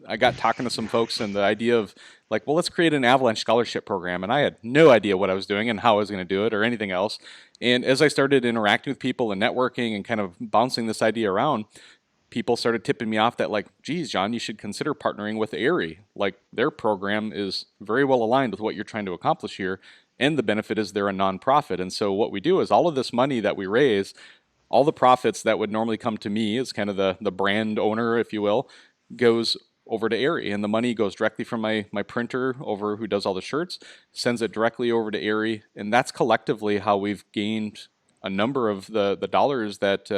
[SPEAKER 1] I got talking to some folks and the idea of like, well, let's create an avalanche scholarship program. And I had no idea what I was doing and how I was going to do it or anything else. And as I started interacting with people and networking and kind of bouncing this idea around, people started tipping me off that like, geez, John, you should consider partnering with AIARE. Like their program is very well aligned with what you're trying to accomplish here. And the benefit is they're a nonprofit. And so what we do is all of this money that we raise, all the profits that would normally come to me as kind of the brand owner, if you will, goes over to AIARE. And the money goes directly from my printer over who does all the shirts, sends it directly over to AIARE. And that's collectively how we've gained a number of the dollars that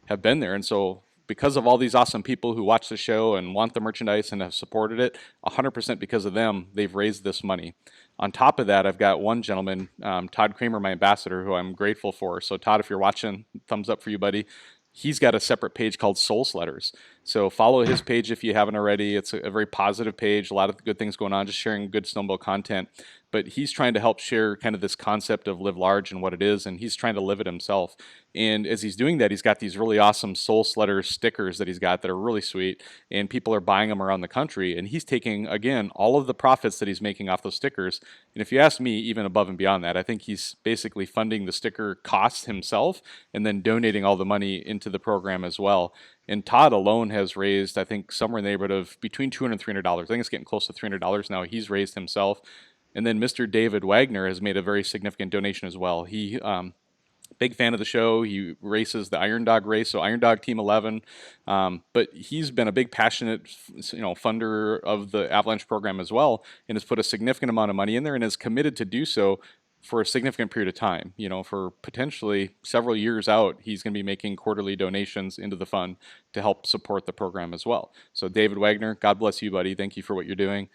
[SPEAKER 1] have been there. And so because of all these awesome people who watch the show and want the merchandise and have supported it, 100% because of them, they've raised this money. On top of that, I've got one gentleman, Todd Kramer, my ambassador, who I'm grateful for. So Todd, if you're watching, thumbs up for you, buddy. He's got a separate page called Soul Sledders. So follow his page if you haven't already. It's a very positive page, a lot of good things going on, just sharing good snowmobile content. But he's trying to help share kind of this concept of live large and what it is, and he's trying to live it himself. And as he's doing that, he's got these really awesome Soul Sledder stickers that he's got that are really sweet, and people are buying them around the country. And he's taking, again, all of the profits that he's making off those stickers. And if you ask me, even above and beyond that, I think he's basically funding the sticker costs himself and then donating all the money into the program as well. And Todd alone has raised, I think, somewhere in the neighborhood of between $200 and $300. I think it's getting close to $300 now. He's raised himself. And then Mr. David Wagner has made a very significant donation as well. He big fan of the show. He races the Iron Dog race, so Iron Dog Team 11. But he's been a big passionate, funder of the Avalanche program as well, and has put a significant amount of money in there and is committed to do so for a significant period of time. For potentially several years out, he's going to be making quarterly donations into the fund to help support the program as well. So David Wagner, God bless you, buddy. Thank you for what you're doing.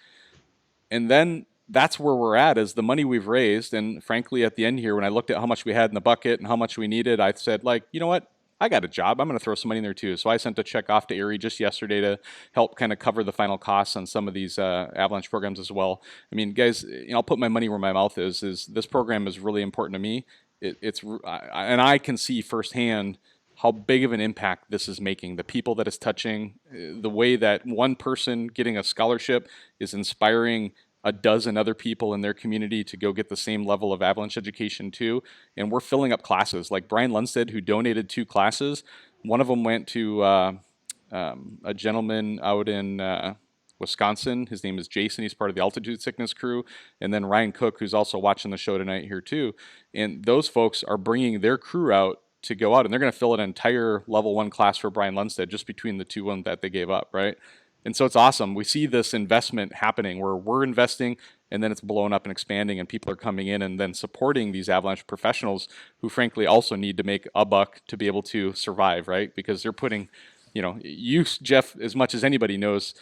[SPEAKER 1] And then that's where we're at, is the money we've raised. And frankly, at the end here, when I looked at how much we had in the bucket and how much we needed, I said, you know what? I got a job. I'm going to throw some money in there too. So I sent a check off to AIARE just yesterday to help kind of cover the final costs on some of these Avalanche programs as well. I mean, guys, I'll put my money where my mouth is this program is really important to me. And I can see firsthand how big of an impact this is making, the people that it's touching, the way that one person getting a scholarship is inspiring a dozen other people in their community to go get the same level of avalanche education too. And we're filling up classes. Like Brian Lundstedt, who donated 2 classes, one of them went to a gentleman out in Wisconsin. His name is Jason. He's part of the altitude sickness crew. And then Ryan Cook, who's also watching the show tonight here too. And those folks are bringing their crew out to go out, and they're going to fill an entire level 1 class for Brian Lundstedt just between the 2 ones that they gave up, right? And so it's awesome. We see this investment happening where we're investing and then it's blowing up and expanding, and people are coming in and then supporting these avalanche professionals who frankly also need to make a buck to be able to survive, right? Because they're putting, you, Jeff, as much as anybody knows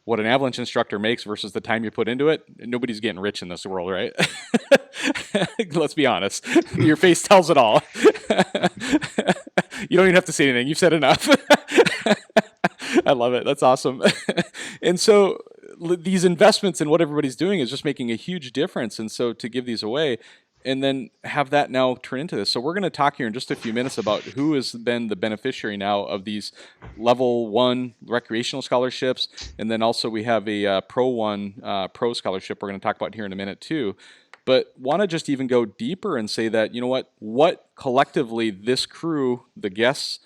[SPEAKER 1] what an avalanche instructor makes versus the time you put into it. Nobody's getting rich in this world, right? Let's be honest. Your face tells it all. You don't even have to say anything. You've said enough. I love it. That's awesome. And so these investments in what everybody's doing is just making a huge difference. And so to give these away and then have that now turn into this. So we're going to talk here in just a few minutes about who has been the beneficiary now of these level 1 recreational scholarships. And then also we have a Pro 1 pro scholarship we're going to talk about here in a minute too. But want to just even go deeper and say that, what collectively this crew, the guests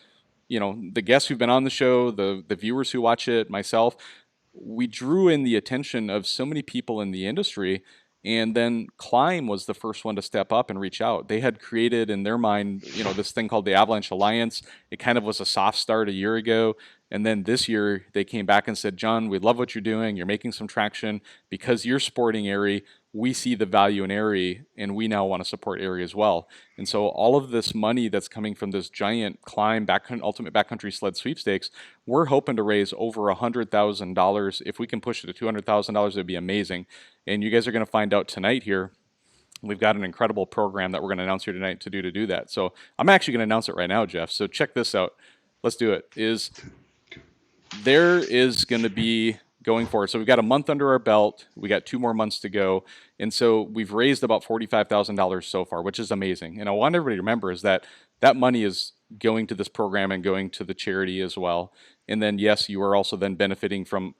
[SPEAKER 1] who've been on the show, the viewers who watch it, myself, we drew in the attention of so many people in the industry. And then Climb was the first one to step up and reach out. They had created in their mind, this thing called the Avalanche Alliance. It kind of was a soft start a year ago. And then this year they came back and said, John, we love what you're doing. You're making some traction because you're sporting AIARE. We see the value in AIARE, and we now want to support AIARE as well. And so all of this money that's coming from this giant Climb ultimate backcountry sled sweepstakes, we're hoping to raise over $100,000. If we can push it to $200,000, it'd be amazing. And you guys are going to find out tonight here. We've got an incredible program that we're going to announce here tonight to do that. So I'm actually going to announce it right now, Jeff. So check this out. Let's do it. There is going to be going forward. So we've got a month under our belt. We got 2 more months to go. And so we've raised about $45,000 so far, which is amazing. And I want everybody to remember is that money is going to this program and going to the charity as well. And then, yes, you are also then benefiting from,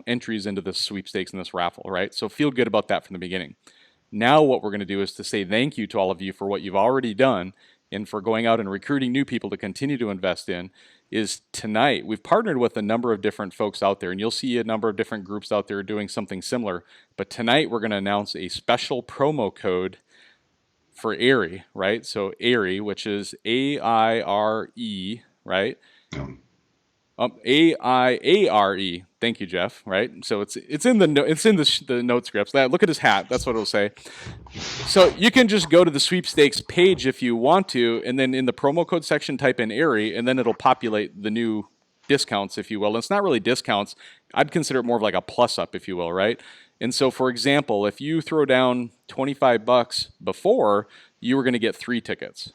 [SPEAKER 1] entries into this sweepstakes and this raffle, right? So feel good about that from the beginning. Now what we're going to do is to say thank you to all of you for what you've already done and for going out and recruiting new people to continue to invest in. Is tonight we've partnered with a number of different folks out there, and you'll see a number of different groups out there doing something similar. But tonight we're going to announce a special promo code for AIARE, right? So AIARE, which is AIRE, right? AIARE. Thank you, Jeff. Right. So it's in the note scripts. Look at his hat. That's what it'll say. So you can just go to the sweepstakes page if you want to, and then in the promo code section type in AIARE, and then it'll populate the new discounts, if you will. And it's not really discounts. I'd consider it more of like a plus up, if you will, right? And so, for example, if you throw down $25 before, you were going to get 3 tickets.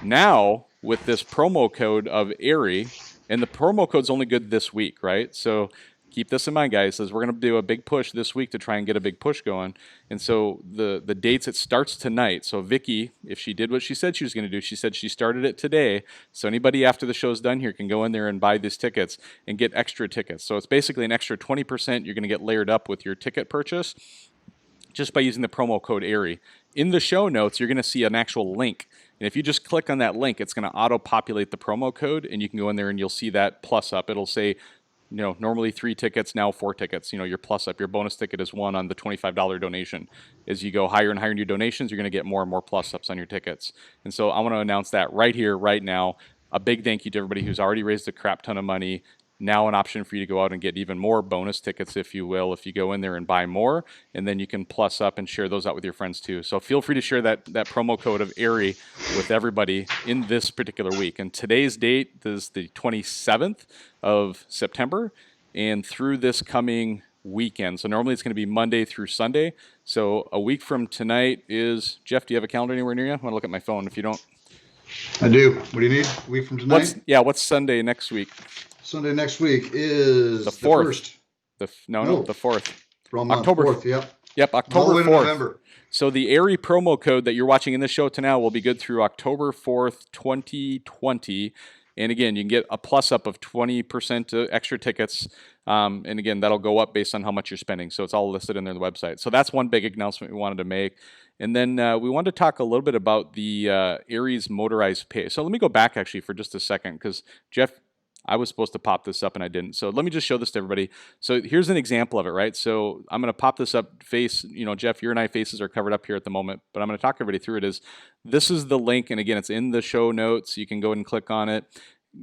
[SPEAKER 1] Now, with this promo code of AIARE, and the promo code's only good this week, right? So keep this in mind, guys, as we're going to do a big push this week to try and get a big push going. And so the dates, it starts tonight. So Vicky, if she did what she said she was going to do, she said she started it today. So anybody after the show's done here can go in there and buy these tickets and get extra tickets. So it's basically an extra 20% you're going to get layered up with your ticket purchase just by using the promo code AIARE. In the show notes, you're going to see an actual link. And if you just click on that link, it's going to auto-populate the promo code, and you can go in there and you'll see that plus up. It'll say, normally 3 tickets, now 4 tickets. Your plus up, your bonus ticket is 1 on the $25 donation. As you go higher and higher in your donations, you're going to get more and more plus ups on your tickets. And so I want to announce that right here, right now. A big thank you to everybody who's already raised a crap ton of money. Now an option for you to go out and get even more bonus tickets, if you will, if you go in there and buy more, and then you can plus up and share those out with your friends too. So feel free to share that promo code of AIARE with everybody in this particular week. And today's date is the 27th of September and through this coming weekend. So normally it's going to be Monday through Sunday. So a week from tonight is, Jeff, do you have a calendar anywhere near you? I want to look at my phone if you don't.
[SPEAKER 2] I do. What do you need? A week from tonight?
[SPEAKER 1] What's Sunday next week?
[SPEAKER 2] Sunday next week is
[SPEAKER 1] the 4th.
[SPEAKER 2] The 1st.
[SPEAKER 1] No, the 4th.
[SPEAKER 2] Wrong month. October 4th, yep.
[SPEAKER 1] Yep, October 4th.
[SPEAKER 2] November. So
[SPEAKER 1] the AIARE promo code that you're watching in this show to now will be good through October 4th, 2020. And again, you can get a plus up of 20% extra tickets. And again, that'll go up based on how much you're spending. So it's all listed in their website. So that's one big announcement we wanted to make. And then we wanted to talk a little bit about the AIARE's motorized pay. So let me go back actually for just a second because Jeff, I was supposed to pop this up and I didn't. So let me just show this to everybody. So here's an example of it, right? So I'm going to pop this up. Jeff, your and I faces are covered up here at the moment, but I'm going to talk everybody through it. This is the link. And again, it's in the show notes. You can go ahead and click on it,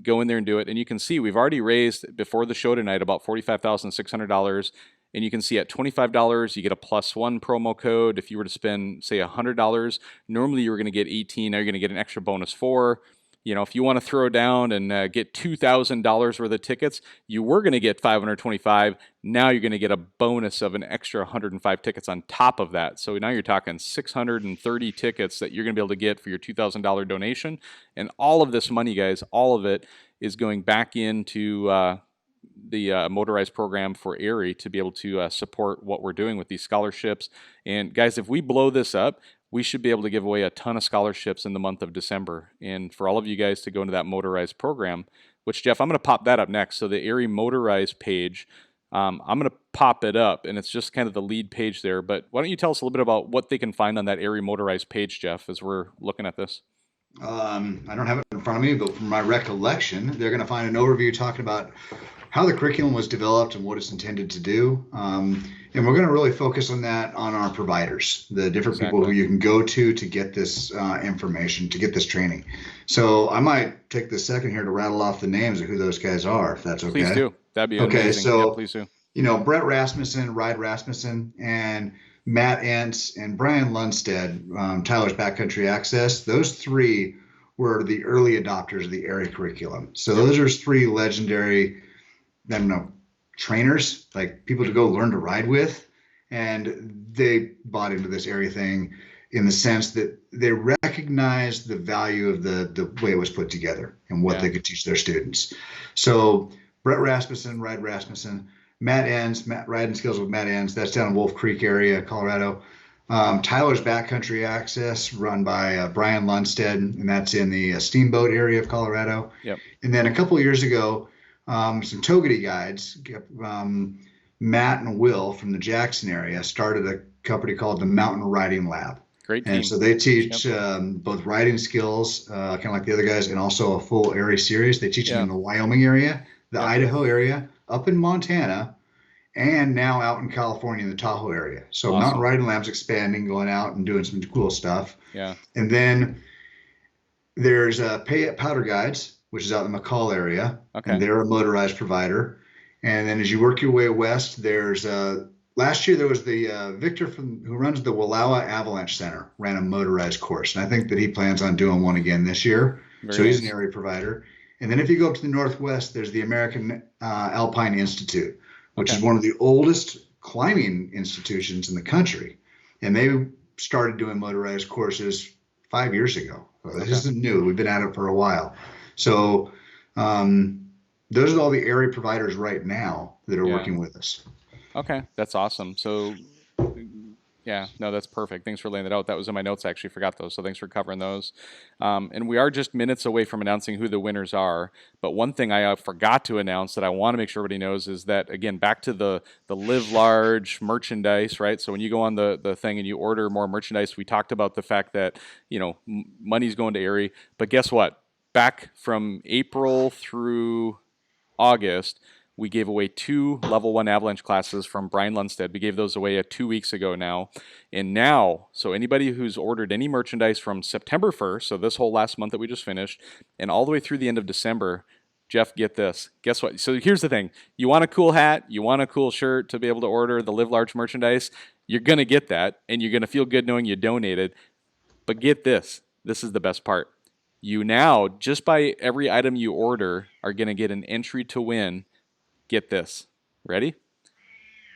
[SPEAKER 1] go in there and do it. And you can see we've already raised before the show tonight about $45,600. And you can see at $25, you get a +1 promo code. If you were to spend, say, $100, normally you were going to get 18. Now you're going to get an extra bonus 4. If you want to throw down and get $2,000 worth of tickets, you were going to get 525. Now you're going to get a bonus of an extra 105 tickets on top of that. So now you're talking 630 tickets that you're going to be able to get for your $2,000 donation. And all of this money, guys, all of it is going back into the motorized program for AIARE to be able to support what we're doing with these scholarships. And guys, if we blow this up, we should be able to give away a ton of scholarships in the month of December. And for all of you guys to go into that motorized program, which, Jeff, I'm going to pop that up next. So the AIARE motorized page, I'm going to pop it up, and it's just kind of the lead page there. But why don't you tell us a little bit about what they can find on that AIARE motorized page, Jeff, as we're looking at this?
[SPEAKER 2] I don't have it in front of me, but from my recollection, they're going to find an overview talking about how the curriculum was developed and what it's intended to do. And we're going to really focus on that on our providers, the different people who you can go to get this information, to get this training. So I might take this second here to rattle off the names of who those guys are, if that's okay.
[SPEAKER 1] Please do. That'd be
[SPEAKER 2] okay.
[SPEAKER 1] Amazing.
[SPEAKER 2] So,
[SPEAKER 1] yeah, please do.
[SPEAKER 2] Brett Rasmussen, Ride Rasmussen, and Matt Entz and Brian Lundstedt, Tyler's Backcountry Access, those 3 were the early adopters of the AIARE curriculum. So those are 3 legendary, trainers, like people to go learn to ride with. And they bought into this AIARE thing in the sense that they recognized the value of the way it was put together and what they could teach their students. So Brett Rasmussen, Ride Rasmussen, Matt Entz, Riding Skills with Matt Entz, that's down in Wolf Creek area, Colorado. Tyler's Backcountry Access, run by Brian Lundstedt, and that's in the Steamboat area of Colorado. Yep. And then a couple of years ago, some Togedy guides, Matt and Will from the Jackson area, started a company called the Mountain Riding Lab.
[SPEAKER 1] Great team.
[SPEAKER 2] And so they teach both riding skills, kind of like the other guys, and also a full AIARE series. They teach it in the Wyoming area, the Idaho area, up in Montana, and now out in California in the Tahoe area. So Mountain Riding Lab's expanding, going out and doing some cool stuff. Yeah. And then there's Pay It Powder Guides, which is out in the McCall area, and
[SPEAKER 1] Okay.
[SPEAKER 2] they're a motorized provider. And then as you work your way west, there's last year there was the Victor who runs the Wallowa Avalanche Center ran a motorized course, and I think that he plans on doing one again this year.
[SPEAKER 1] Very
[SPEAKER 2] So he's an
[SPEAKER 1] nice.
[SPEAKER 2] area provider. And then if you go up to the northwest, there's the American Alpine Institute, which
[SPEAKER 1] Okay.
[SPEAKER 2] is one of the oldest climbing institutions in the country, and they started doing motorized courses 5 years ago. So this
[SPEAKER 1] Okay.
[SPEAKER 2] isn't new. We've been at it for a while. So those are all the area providers right now that are
[SPEAKER 1] Yeah.
[SPEAKER 2] working with us.
[SPEAKER 1] Okay. That's awesome. So yeah, no, that's perfect. Thanks for laying that out. That was in my notes. I actually forgot those. So thanks for covering those. And we are just minutes away from announcing who the winners are. But one thing I forgot to announce that I want to make sure everybody knows is that, again, back to the live large merchandise, right? So when you go on the thing and you order more merchandise, we talked about the fact that, money's going to AIARE. But guess what? Back from April through August, we gave away 2 level 1 avalanche classes from Brian Lundstedt. We gave those away 2 weeks ago now. And now, so anybody who's ordered any merchandise from September 1st, so this whole last month that we just finished, and all the way through the end of December, Jeff, get this. Guess what? So here's the thing. You want a cool hat, you want a cool shirt to be able to order the Live Large merchandise, you're going to get that, and you're going to feel good knowing you donated. But get this. This is the best part. You now, just by every item you order, are going to get an entry to win. Get this. Ready?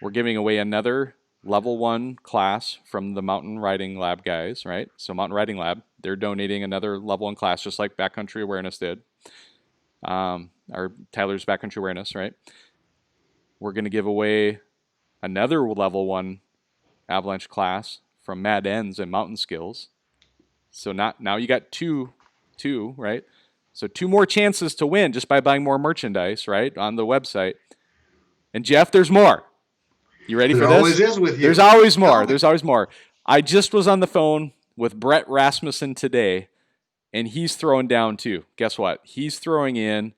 [SPEAKER 1] We're giving away another level 1 class from the Mountain Riding Lab guys, right? So Mountain Riding Lab, they're donating another level 1 class, just like Backcountry Awareness did. Or Tyler's Backcountry Awareness, right? We're going to give away another level 1 avalanche class from Mad Ends and Mountain Skills. So now you got two, right? So 2 more chances to win just by buying more merchandise, right, on the website. And Jeff, there's more. You ready
[SPEAKER 2] There
[SPEAKER 1] for this?
[SPEAKER 2] always is with you.
[SPEAKER 1] There's always more.
[SPEAKER 2] Tell me.
[SPEAKER 1] There's always more. I just was on the phone with Brett Rasmussen today, and he's throwing down too. Guess what? He's throwing in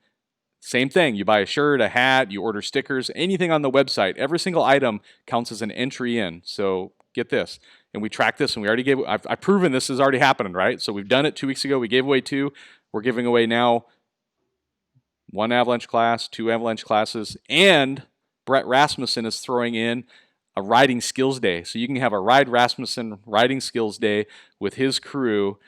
[SPEAKER 1] same thing. You buy a shirt, a hat, you order stickers, anything on the website. Every single item counts as an entry in. So get this. And we track this, and we already I've proven this is already happening, right? So we've done it 2 weeks ago. We gave away 2. We're giving away now 1 avalanche class, 2 avalanche classes, and Brett Rasmussen is throwing in a riding skills day. So you can have a Ride Rasmussen riding skills day with his crew.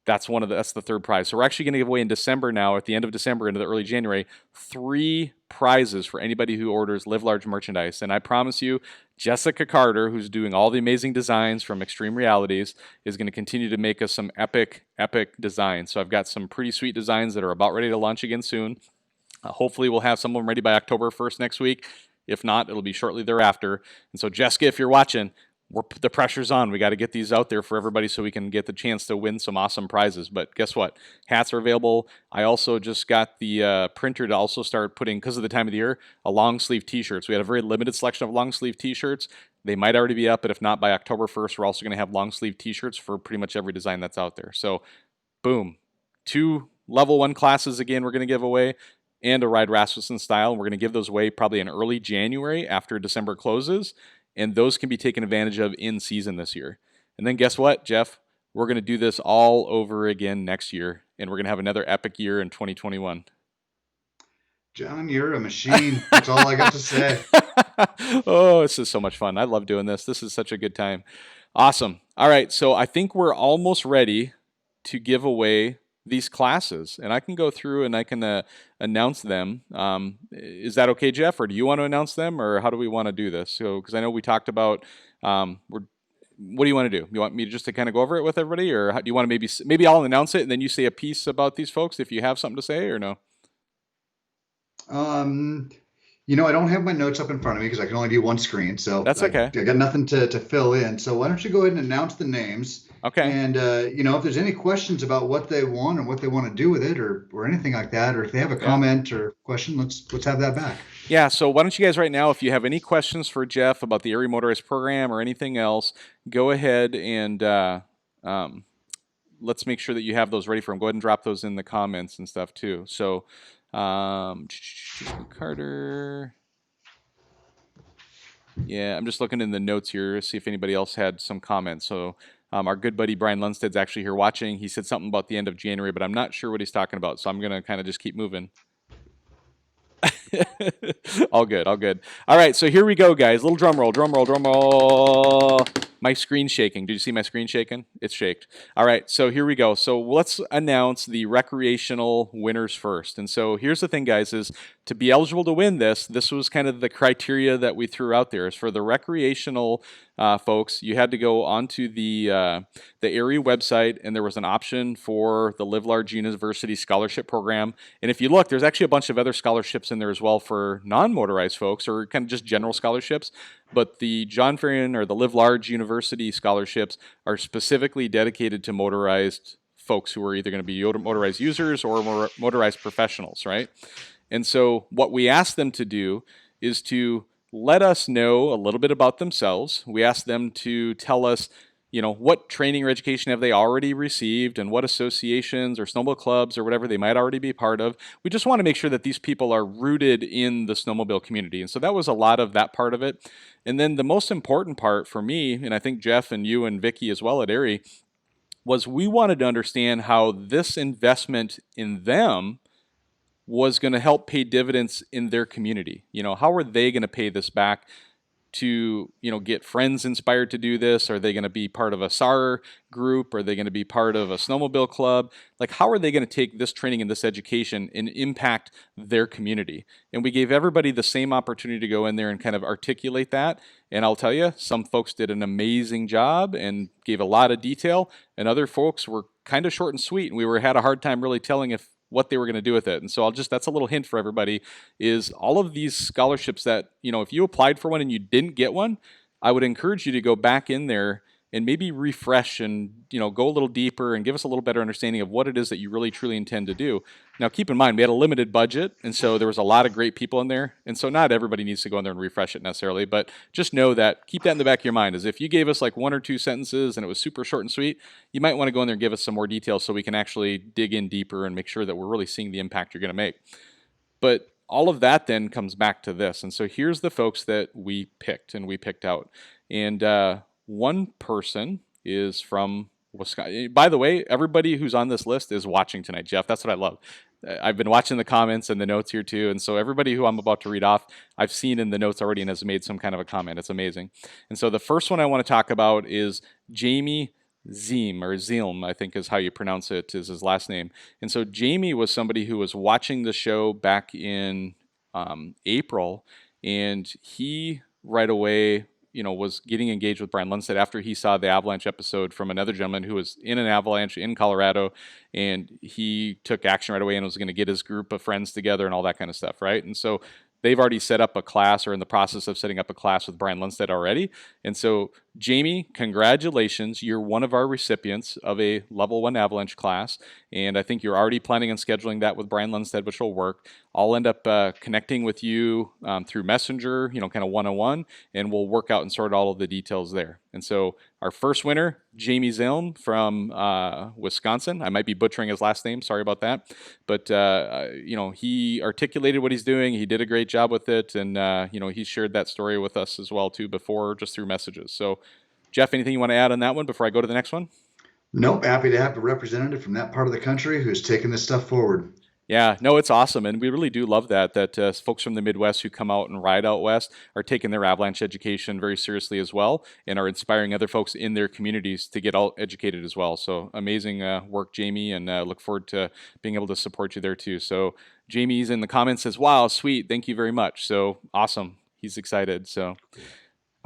[SPEAKER 1] That's the third prize. So we're actually going to give away in December now, at the end of December into the early January, 3 prizes for anybody who orders Live Large merchandise. And I promise you, Jessica Carter, who's doing all the amazing designs from Extreme Realities, is going to continue to make us some epic designs. So I've got some pretty sweet designs that are about ready to launch again soon. Hopefully we'll have some of them ready by October 1st next week. If not, it'll be shortly thereafter. And so Jessica, if you're watching, the pressure's on. We got to get these out there for everybody so we can get the chance to win some awesome prizes. But guess what? Hats are available. I also just got the printer to also start putting, because of the time of the year, a long sleeve t-shirts. We had a very limited selection of long sleeve t-shirts. They might already be up, but if not, by October 1st, we're also going to have long sleeve t-shirts for pretty much every design that's out there. So boom, 2 level 1 classes again we're going to give away, and a Ride Rasmussen style. We're going to give those away probably in early January after December closes, and those can be taken advantage of in season this year. And then guess what, Jeff? We're going to do this all over again next year, and we're going to have another epic year in 2021.
[SPEAKER 2] John, you're a machine. That's all I got to say.
[SPEAKER 1] Oh, this is so much fun. I love doing this. This is such a good time. Awesome. All right, so I think we're almost ready to give away these classes, and I can go through and I can announce them. Is that okay, Jeff, or do you want to announce them, or how do we want to do this? So, because I know we talked about, what do you want to do? You want me to just to kind of go over it with everybody, or do you want to maybe I'll announce it and then you say a piece about these folks if you have something to say, or no?
[SPEAKER 2] I don't have my notes up in front of me because I can only do one screen, so
[SPEAKER 1] That's okay.
[SPEAKER 2] I got nothing to fill in. So why don't you go ahead and announce the names?
[SPEAKER 1] Okay.
[SPEAKER 2] And if there's any questions about what they want or what they want to do with it, or anything like that, or if they have a comment or question, let's have that back.
[SPEAKER 1] Yeah. So why don't you guys right now, if you have any questions for Jeff about the AIARE Motorized program or anything else, go ahead and let's make sure that you have those ready for him. Go ahead and drop those in the comments and stuff too. So. Carter. Yeah, I'm just looking in the notes here to see if anybody else had some comments. So Our good buddy Brian Lundsted's actually here watching. He said something about the end of January, but I'm not sure what he's talking about. So I'm going to kind of just keep moving. All good, all good. All right, so here we go, guys. Little drum roll, drum roll, drum roll. My screen's shaking. Did you see my screen shaking? It's shaked. All right, so here we go. So let's announce the recreational winners first. And so here's the thing, guys, is to be eligible to win this was kind of the criteria that we threw out there. Is for the recreational folks, you had to go onto the AIARE website, and there was an option for the Live Large University Scholarship Program. And if you look, there's actually a bunch of other scholarships in there as well for non-motorized folks, or kind of just general scholarships. But the Jon Ferrian or the Live Large University scholarships are specifically dedicated to motorized folks who are either going to be motorized users or motorized professionals, right? And so what we asked them to do is to let us know a little bit about themselves. We asked them to tell us, what training or education have they already received and what associations or snowmobile clubs or whatever they might already be part of. We just want to make sure that these people are rooted in the snowmobile community. And so that was a lot of that part of it. And then the most important part for me, and I think Jeff and you and Vicky as well at AIARE, was we wanted to understand how this investment in them was going to help pay dividends in their community. How are they going to pay this back to, get friends inspired to do this? Are they going to be part of a SAR group? Are they going to be part of a snowmobile club? Like, how are they going to take this training and this education and impact their community? And we gave everybody the same opportunity to go in there and kind of articulate that. And I'll tell you, some folks did an amazing job and gave a lot of detail, and other folks were kind of short and sweet, and we had a hard time really telling what they were going to do with it. And so that's a little hint for everybody, is all of these scholarships that, if you applied for one and you didn't get one, I would encourage you to go back in there and maybe refresh and, go a little deeper and give us a little better understanding of what it is that you really truly intend to do. Now, keep in mind, we had a limited budget, and so there was a lot of great people in there. And so not everybody needs to go in there and refresh it necessarily, but just know that, keep that in the back of your mind, is if you gave us like one or two sentences and it was super short and sweet, you might want to go in there and give us some more details so we can actually dig in deeper and make sure that we're really seeing the impact you're going to make. But all of that then comes back to this. And so here's the folks that we picked out. And one person is from Wisconsin. By the way, everybody who's on this list is watching tonight, Jeff. That's what I love. I've been watching the comments and the notes here too. And so everybody who I'm about to read off, I've seen in the notes already and has made some kind of a comment. It's amazing. And so the first one I want to talk about is Jamie Zilm, I think is how you pronounce it, is his last name. And so Jamie was somebody who was watching the show back in April, and he right away was getting engaged with Brian Lundstedt after he saw the avalanche episode from another gentleman who was in an avalanche in Colorado, and he took action right away and was going to get his group of friends together and all that kind of stuff, right? And so they've already set up a class, or in the process of setting up a class with Brian Lundstedt already. And so, Jamie, congratulations. You're one of our recipients of a level 1 avalanche class. And I think you're already planning on scheduling that with Brian Lundstedt, which will work. I'll end up connecting with you through Messenger, kind of one-on-one, and we'll work out and sort all of the details there. And so our first winner, Jamie Zilm from Wisconsin. I might be butchering his last name. Sorry about that. But, he articulated what he's doing. He did a great job with it. And, he shared that story with us as well, too, before, just through messages. So, Jeff, anything you want to add on that one before I go to the next one?
[SPEAKER 2] Nope. Happy to have a representative from that part of the country who's taking this stuff forward.
[SPEAKER 1] Yeah, no, it's awesome. And we really do love that folks from the Midwest who come out and ride out west are taking their avalanche education very seriously as well, and are inspiring other folks in their communities to get all educated as well. So amazing work, Jamie, and look forward to being able to support you there too. So Jamie's in the comments says, wow, sweet, thank you very much. So awesome. He's excited. So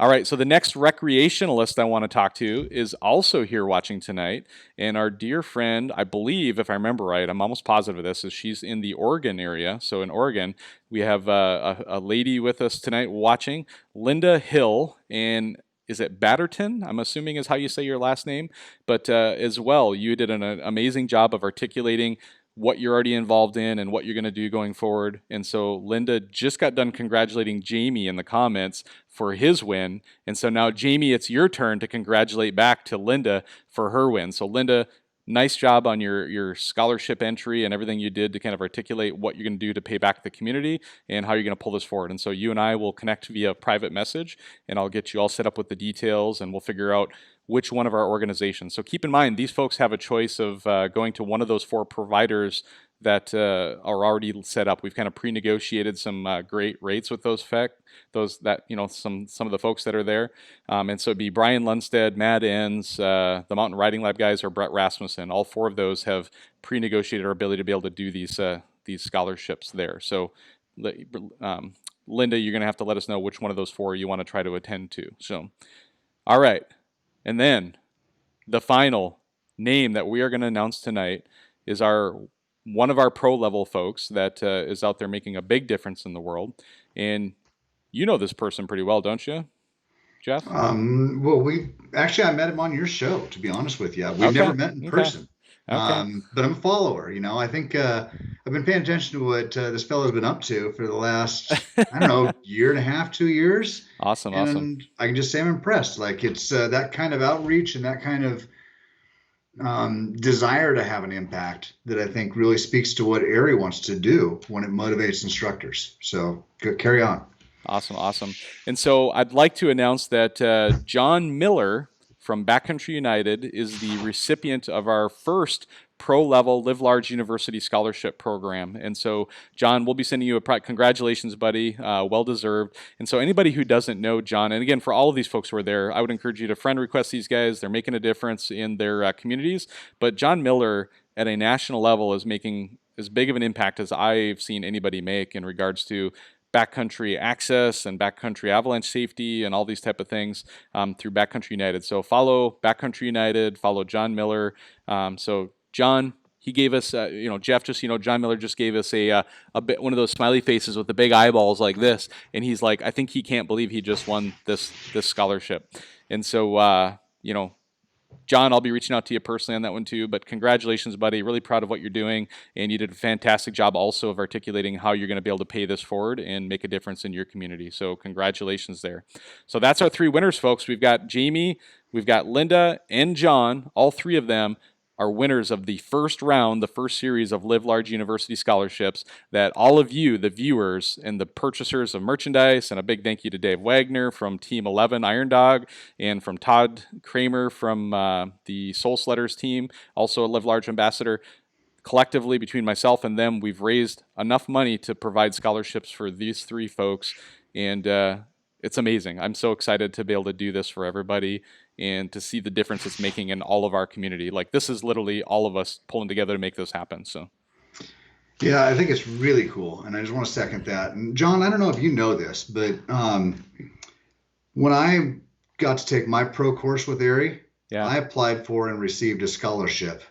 [SPEAKER 1] all right, so the next recreationalist I want to talk to is also here watching tonight, and our dear friend, I believe, if I remember right, I'm almost positive of this, is she's in the Oregon area. So in Oregon, we have a lady with us tonight watching, Linda Hill, and is it Batterton? I'm assuming is how you say your last name, but as well, you did an amazing job of articulating what you're already involved in and what you're going to do going forward. And so Linda just got done congratulating Jamie in the comments for his win. And so now, Jamie, it's your turn to congratulate back to Linda for her win. So Linda, nice job on your scholarship entry and everything you did to kind of articulate what you're going to do to pay back the community and how you're going to pull this forward. And so you and I will connect via private message, and I'll get you all set up with the details, and we'll figure out which one of our organizations. So keep in mind, these folks have a choice of going to one of those 4 providers that are already set up. We've kind of pre-negotiated some great rates with those that some of the folks that are there, and so it'd be Brian Lundstedt, Matt Enns, the Mountain Riding Lab guys, or Brett Rasmussen. All 4 of those have pre-negotiated our ability to be able to do these scholarships there. So, Linda, you're going to have to let us know which one of those 4 you want to try to attend to. So, all right, and then the final name that we are going to announce tonight is one of our pro level folks that is out there making a big difference in the world. And you know this person pretty well, don't you, Jeff?
[SPEAKER 2] Well, I met him on your show, to be honest with you. We've never met in person.
[SPEAKER 1] Okay.
[SPEAKER 2] But I'm a follower. I think I've been paying attention to what this fellow's been up to for the last, I don't know, year and a half, 2 years.
[SPEAKER 1] Awesome.
[SPEAKER 2] I can just say I'm impressed. Like, it's that kind of outreach and that kind of desire to have an impact that I think really speaks to what AIARE wants to do when it motivates instructors. So carry on.
[SPEAKER 1] Awesome. And so I'd like to announce that John Miller from Backcountry United is the recipient of our first pro-level Live Large University Scholarship Program. And so, John, we'll be sending you congratulations, buddy, well-deserved. And so anybody who doesn't know John, and again, for all of these folks who are there, I would encourage you to friend request these guys. They're making a difference in their communities. But John Miller, at a national level, is making as big of an impact as I've seen anybody make in regards to backcountry access and backcountry avalanche safety and all these type of things through Backcountry United. So follow Backcountry United, follow John Miller. So John, he gave us, Jeff, John Miller just gave us a bit, one of those smiley faces with the big eyeballs like this, and he's like, I think he can't believe he just won this scholarship. And so, John, I'll be reaching out to you personally on that one too, but congratulations, buddy. Really proud of what you're doing, and you did a fantastic job also of articulating how you're going to be able to pay this forward and make a difference in your community. So congratulations there. So that's our 3 winners, folks. We've got Jamie, we've got Linda, and John. All 3 of them are winners of the first round, the first series of Live Large University scholarships that all of you, the viewers and the purchasers of merchandise, and a big thank you to Dave Wagner from Team 11 Iron Dog, and from Todd Kramer from the Soul Sledders team, also a Live Large ambassador. Collectively, between myself and them, we've raised enough money to provide scholarships for these 3 folks, and it's amazing. I'm so excited to be able to do this for everybody and to see the difference it's making in all of our community. Like, this is literally all of us pulling together to make this happen. So,
[SPEAKER 2] yeah, I think it's really cool, and I just want to second that. And John, I don't know if you know this, but when I got to take my pro course with AIARE, I applied for and received a scholarship,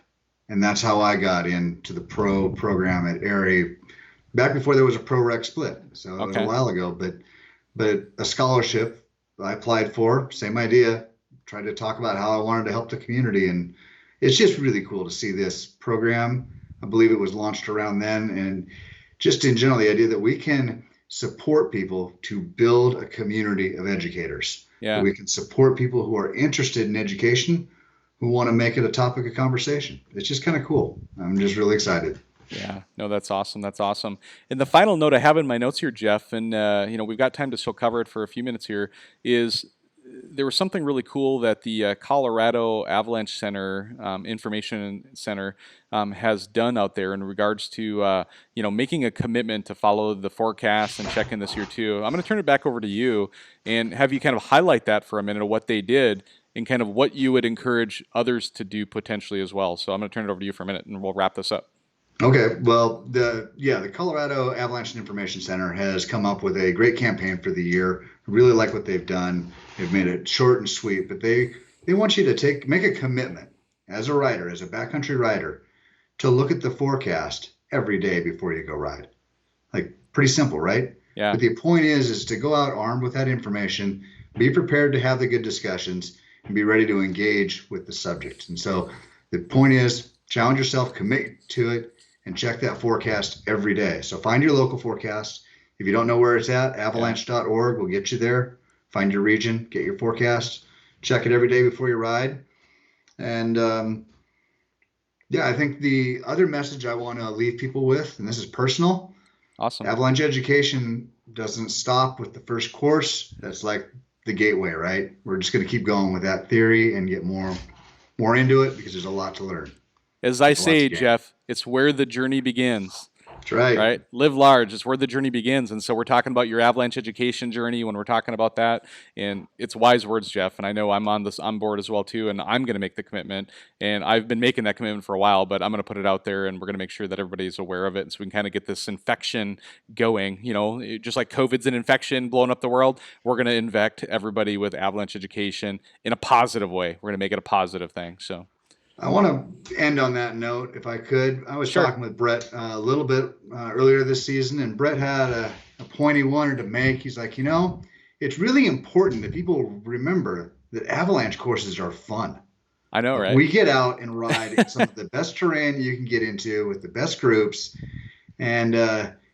[SPEAKER 2] and that's how I got into the pro program at AIARE back before there was a pro rec split. So it was a while ago, but a scholarship I applied for, same idea. Tried to talk about how I wanted to help the community, and it's just really cool to see this program. I believe it was launched around then, and just in general, the idea that we can support people to build a community of educators. Yeah. We can support people who are interested in education, who want to make it a topic of conversation. It's just kind of cool. I'm just really excited.
[SPEAKER 1] Yeah, no, that's awesome. That's awesome. And the final note I have in my notes here, Jeff, and we've got time to still cover it for a few minutes here, is there was something really cool that the Colorado Avalanche Center, Information Center, has done out there in regards to making a commitment to follow the forecast and check in this year too. I'm going to turn it back over to you and have you kind of highlight that for a minute of what they did and kind of what you would encourage others to do potentially as well. So I'm going to turn it over to you for a minute and we'll wrap this up.
[SPEAKER 2] Okay, well, the Colorado Avalanche and Information Center has come up with a great campaign for the year. I really like what they've done. They've made it short and sweet, but they want you to make a commitment as a rider, as a backcountry rider, to look at the forecast every day before you go ride. Like, pretty simple, right? Yeah. But the point is to go out armed with that information, be prepared to have the good discussions, and be ready to engage with the subject. And so the point is, challenge yourself, commit to it, and check that forecast every day. So find your local forecast. If you don't know where it's at, avalanche.org will get you there. Find your region, get your forecast, check it every day before you ride. And Yeah, I think the other message I want to leave people with, and this is personal,
[SPEAKER 1] Awesome.
[SPEAKER 2] avalanche education doesn't stop with the first course. That's like the gateway, right? We're just going to keep going with that theory and get more into it because there's a lot to learn.
[SPEAKER 1] As I
[SPEAKER 2] There's a lot
[SPEAKER 1] say,
[SPEAKER 2] to gain.
[SPEAKER 1] Jeff, it's where the journey begins.
[SPEAKER 2] That's right.
[SPEAKER 1] Right? Live large. It's where the journey begins. And so we're talking about your avalanche education journey when we're talking about that. And it's wise words, Jeff. And I know I'm on board as well too. And I'm going to make the commitment. And I've been making that commitment for a while, but I'm going to put it out there and we're going to make sure that everybody's aware of it. And so we can kind of get this infection going. You know, just like COVID's an infection blowing up the world, we're going to infect everybody with avalanche education in a positive way. We're going to make it a positive thing. So
[SPEAKER 2] I want to end on that note, if I could. I was
[SPEAKER 1] sure.
[SPEAKER 2] talking with Brett a little bit earlier this season, and Brett had a point he wanted to make. He's like, it's really important that people remember that avalanche courses are fun.
[SPEAKER 1] I know, right?
[SPEAKER 2] We get out and ride in some of the best terrain you can get into with the best groups, and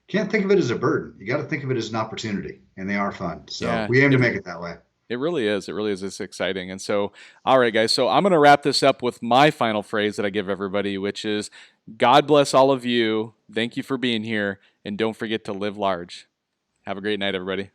[SPEAKER 2] can't think of it as a burden. You got to think of it as an opportunity, and they are fun. So
[SPEAKER 1] Yeah.
[SPEAKER 2] we aim to make it that way.
[SPEAKER 1] It really is. It really is. It's exciting. And so, all right, guys. So I'm going to wrap this up with my final phrase that I give everybody, which is God bless all of you. Thank you for being here. And don't forget to live large. Have a great night, everybody.